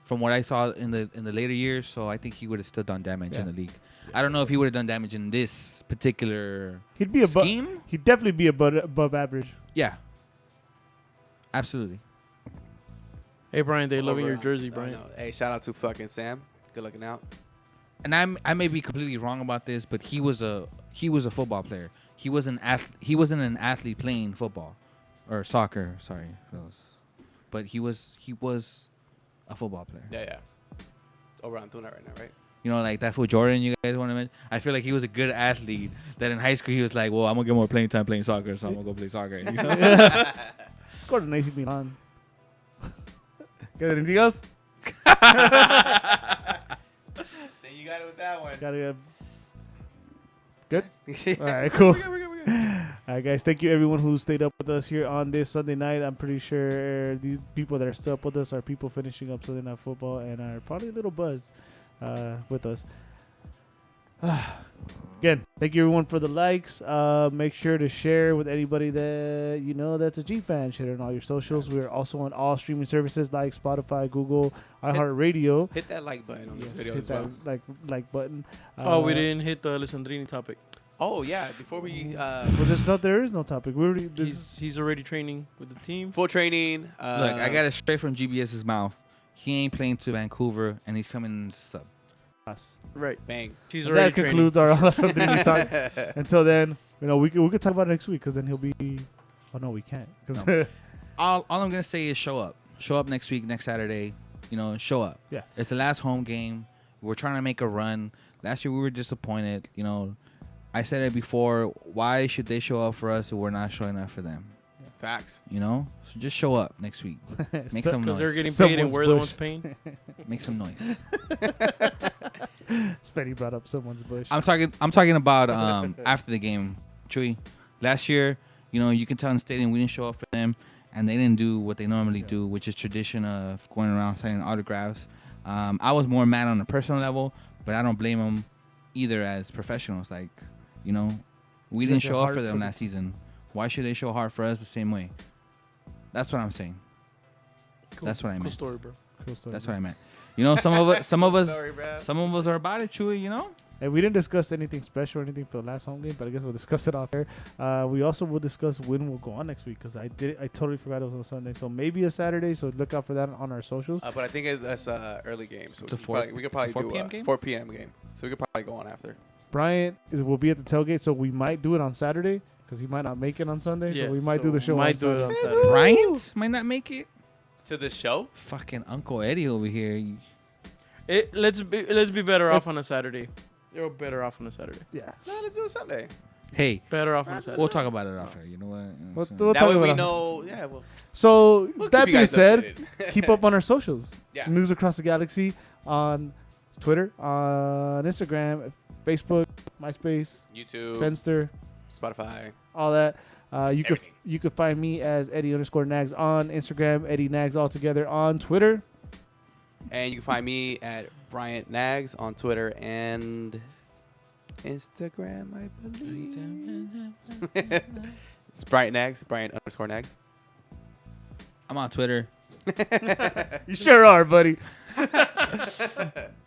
from what I saw in the later years. So I think he would have still done damage in the league. I don't know if he would have done damage in this particular
He'd be above.
scheme.
He'd definitely be above average.
Yeah. Absolutely.
Hey Brian, they loving your
Over-
jersey,
I
Brian.
know. Hey, shout out to fucking Sam. Good looking out.
And I may be completely wrong about this, but he was a football player. He wasn't an athlete playing football or soccer. Sorry, but he was a football player.
Yeah. Over on Tuna right now, right?
You know, like that fool Jordan. You guys want to mention? I feel like he was a good athlete. That in high school he was like, well, I'm gonna get more playing time playing soccer, so I'm gonna go play soccer. You know?
Scored an AC Milan. Got anything else?
Then you got it with that one.
Got it. Good. All right, cool.
We're good.
All right, guys. Thank you, everyone who stayed up with us here on this Sunday night. I'm pretty sure these people that are still up with us are people finishing up Sunday Night Football and are probably a little buzzed with us. Again, thank you, everyone, for the likes. Make sure to share with anybody that you know that's a G fan. Share it on all your socials. We're also on all streaming services like Spotify, Google, iHeartRadio.
Hit that like button on this
Yes,
video
hit
as well.
that like button.
Oh, we didn't hit the Alessandrini topic.
Oh yeah, before we
Well, there is no topic. We already
He's already training with the team.
full training.
Look, I got it straight from GBS's mouth. He ain't playing to Vancouver, and he's coming in sub.
us.
Right.
bang.
He's
And
already
that concludes our Sandrini talk. Until then, we could talk about it next week because then he'll be. Oh no, we can't. Cause
No. All I'm gonna say is show up. Show up next week, next Saturday. Show up.
Yeah.
It's the last home game. We're trying to make a run. Last year we were disappointed. I said it before. Why should they show up for us if we're not showing up for them?
Facts.
So just show up next week. Make some
Because they're
noise.
getting paid and
Someone's
we're the
bush.
ones paying.
Make some noise.
Spenny brought up someone's bush.
I'm talking about after the game, Chewy. Last year, you can tell in the stadium we didn't show up for them, and they didn't do what they normally do, which is tradition of going around signing autographs. I was more mad on a personal level, but I don't blame them either as professionals. We didn't show up for them last season. Why should they show hard for us the same way? That's what I'm saying.
Cool.
That's what I meant.
Cool story, bro.
Cool story,
That's
bro.
what I meant. Some of us
Sorry, bro.
some of us are about it, Chewy.
And we didn't discuss anything special or anything for the last home game, but I guess we'll discuss it off air. We also will discuss when we'll go on next week because I totally forgot it was on a Sunday. So maybe a Saturday. So look out for that on our socials.
But I think it's early game, so
It's a
we could probably
4
do
p.m.
a
game?
4 p.m. game. So we could probably go on after.
Brian will be at the tailgate, so we might do it on Saturday because he might not make it on Sunday. so we might do the show.
Might
on
do it
Sunday.
on Saturday.
Bryant might not make it.
To the show?
Fucking Uncle Eddie over here.
Let's be better off on a Saturday. You're better off on a Saturday.
Yeah.
No, let's do it Sunday.
Hey,
Better off on a Saturday.
we'll talk about it off air. You know what?
We'll
So-
talk
That way
about
we
it.
know. Yeah, well,
So
we'll
that
keep you
being
guys
said,
updated.
keep up on our socials.
Yeah.
News Across the Galaxy on Twitter, on Instagram, Facebook, MySpace,
YouTube,
Fenster,
Spotify.
all that.
Everything.
You could find me as Eddie_Nags on Instagram, Eddie Nags all together on Twitter.
And you can find me at Bryant Nags on Twitter and Instagram, I believe. It's Bryant Nags, Bryant_Nags.
I'm on Twitter
You sure are, buddy.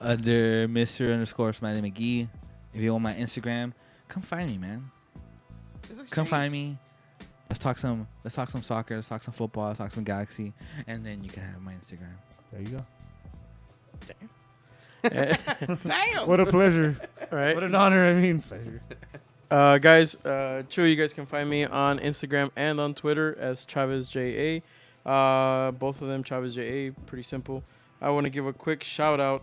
under Mr._Smiley McGee. If you want my Instagram, come find me, man. Come find me. Let's talk some soccer. Let's talk some football. Let's talk some Galaxy, and then you can have my Instagram.
There you go.
Damn.
What a pleasure.
Right.
What an honor. I mean, pleasure.
Guys, true. You guys can find me on Instagram and on Twitter as ChavezJA. Both of them ChavezJA. Pretty simple. I want to give a quick shout out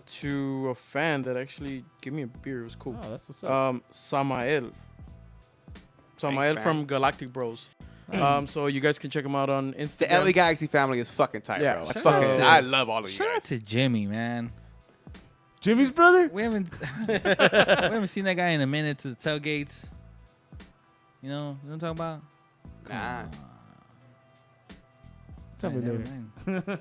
to a fan that actually gave me a beer. It was cool.
Oh, that's what's up.
Samael
Thanks,
from
fam.
Galactic Bros. So you guys can check him out on
The
Instagram.
LA Galaxy family is fucking tight,
Yeah,
bro.
shout
out.
I love all of you
Shout out
guys.
to Jimmy, man.
Jimmy's brother?
We haven't we haven't seen that guy in a minute to the tailgates. You know what I'm talking about? Come
Nah.
on.
Tell me
Never
later.
mind.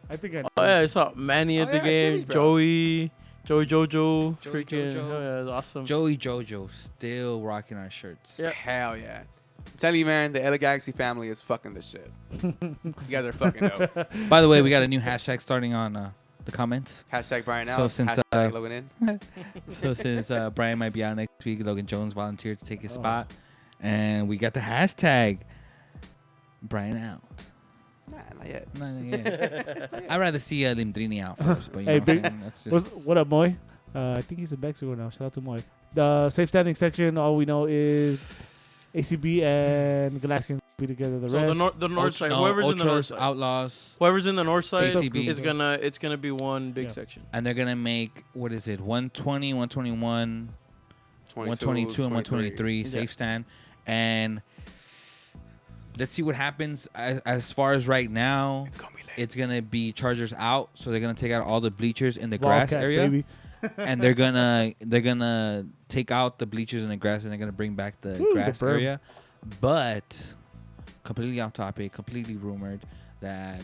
I think I know.
Oh yeah, I saw Manny at
Oh,
the
yeah,
game.
Jimmy's bro.
Joey Jojo,
Joey
freaking,
Jojo.
hell yeah, it's awesome.
Joey Jojo still rocking our shirts.
Yeah.
Hell yeah. I'm telling you, man, the LA Galaxy family is fucking the shit. You guys are fucking dope.
By the way, we got a new hashtag starting on the comments.
Hashtag Brian
So
out.
since,
Hashtag Logan in.
So since Brian might be out next week, Logan Jones volunteered to take his
Oh.
spot, and we got the hashtag Brian out.
Nah, not yet.
No, yeah. I'd rather see Limdrini out first, but you
Hey,
know what I'm
big-
saying? That's just
What up, Moy? I think he's in Mexico now. Shout out to Moy. The safe standing section, all we know is ACB and Galaxians be together. The
So
rest.
the north side,
no,
whoever's in the north
Ultras,
side,
Outlaws,
whoever's in the north side
ACB.
is it's gonna be one big
Yeah.
section.
and they're gonna make, what is it, 120, 121, 122, and 123 safe
Yeah.
stand, and let's see what happens. As far as right now,
It's gonna be late.
it's gonna be Chargers out, so they're gonna take out all the bleachers in the grass
Wildcats,
area,
baby.
and they're gonna take out the bleachers in the grass, and they're gonna bring back the
Ooh, the
grass
berm.
area. But completely off topic, completely rumored that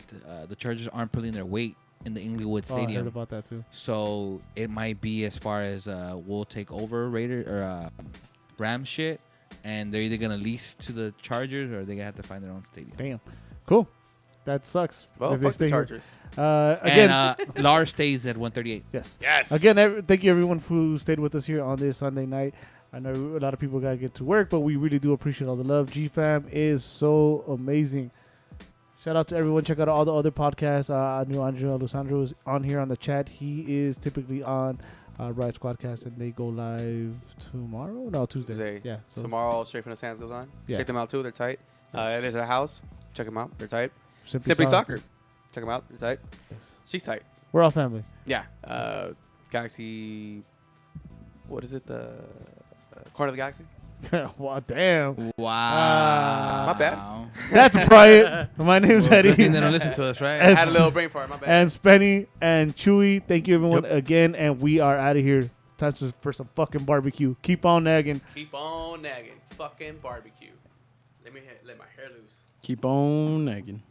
the Chargers aren't putting their weight in the Inglewood
Oh, I heard
Stadium.
about that too.
So it might be as far as we'll take over Raider or Rams shit, and they're either gonna lease to the Chargers or they have to find their own stadium.
Damn. Cool. that sucks.
Well,
if they
fuck
stay
the
here.
Chargers.
Again,
And Lars stays at 138.
yes.
Yes.
Again, thank you everyone who stayed with us here on this Sunday night. I know a lot of people got to get to work, but we really do appreciate all the love. G-Fam is so amazing. Shout out to everyone. Check out all the other podcasts. I knew Andrew Alessandro is on here on the chat. He is typically on Riot Squadcast, and they go live tomorrow? No, Tuesday. Yeah. So
Tomorrow, Straight from the Sands goes on.
Yeah.
Check them out too. They're tight. There's a house. Check them out. They're tight.
Simply
Soccer. Check them out. They're tight.
Yes.
She's tight.
We're all family.
Yeah. Galaxy. What is it? The Corner of the Galaxy.
Wow, damn.
Wow.
My bad.
That's Bryant. My name's
Good thing
Eddie.
they don't listen to us, right?
I had a little brain fart. My bad.
And Spenny and Chewy. Thank you everyone again, and we are out of here. Time for some fucking barbecue. Keep on nagging.
Keep on nagging. Fucking barbecue. Let my hair loose.
Keep on nagging.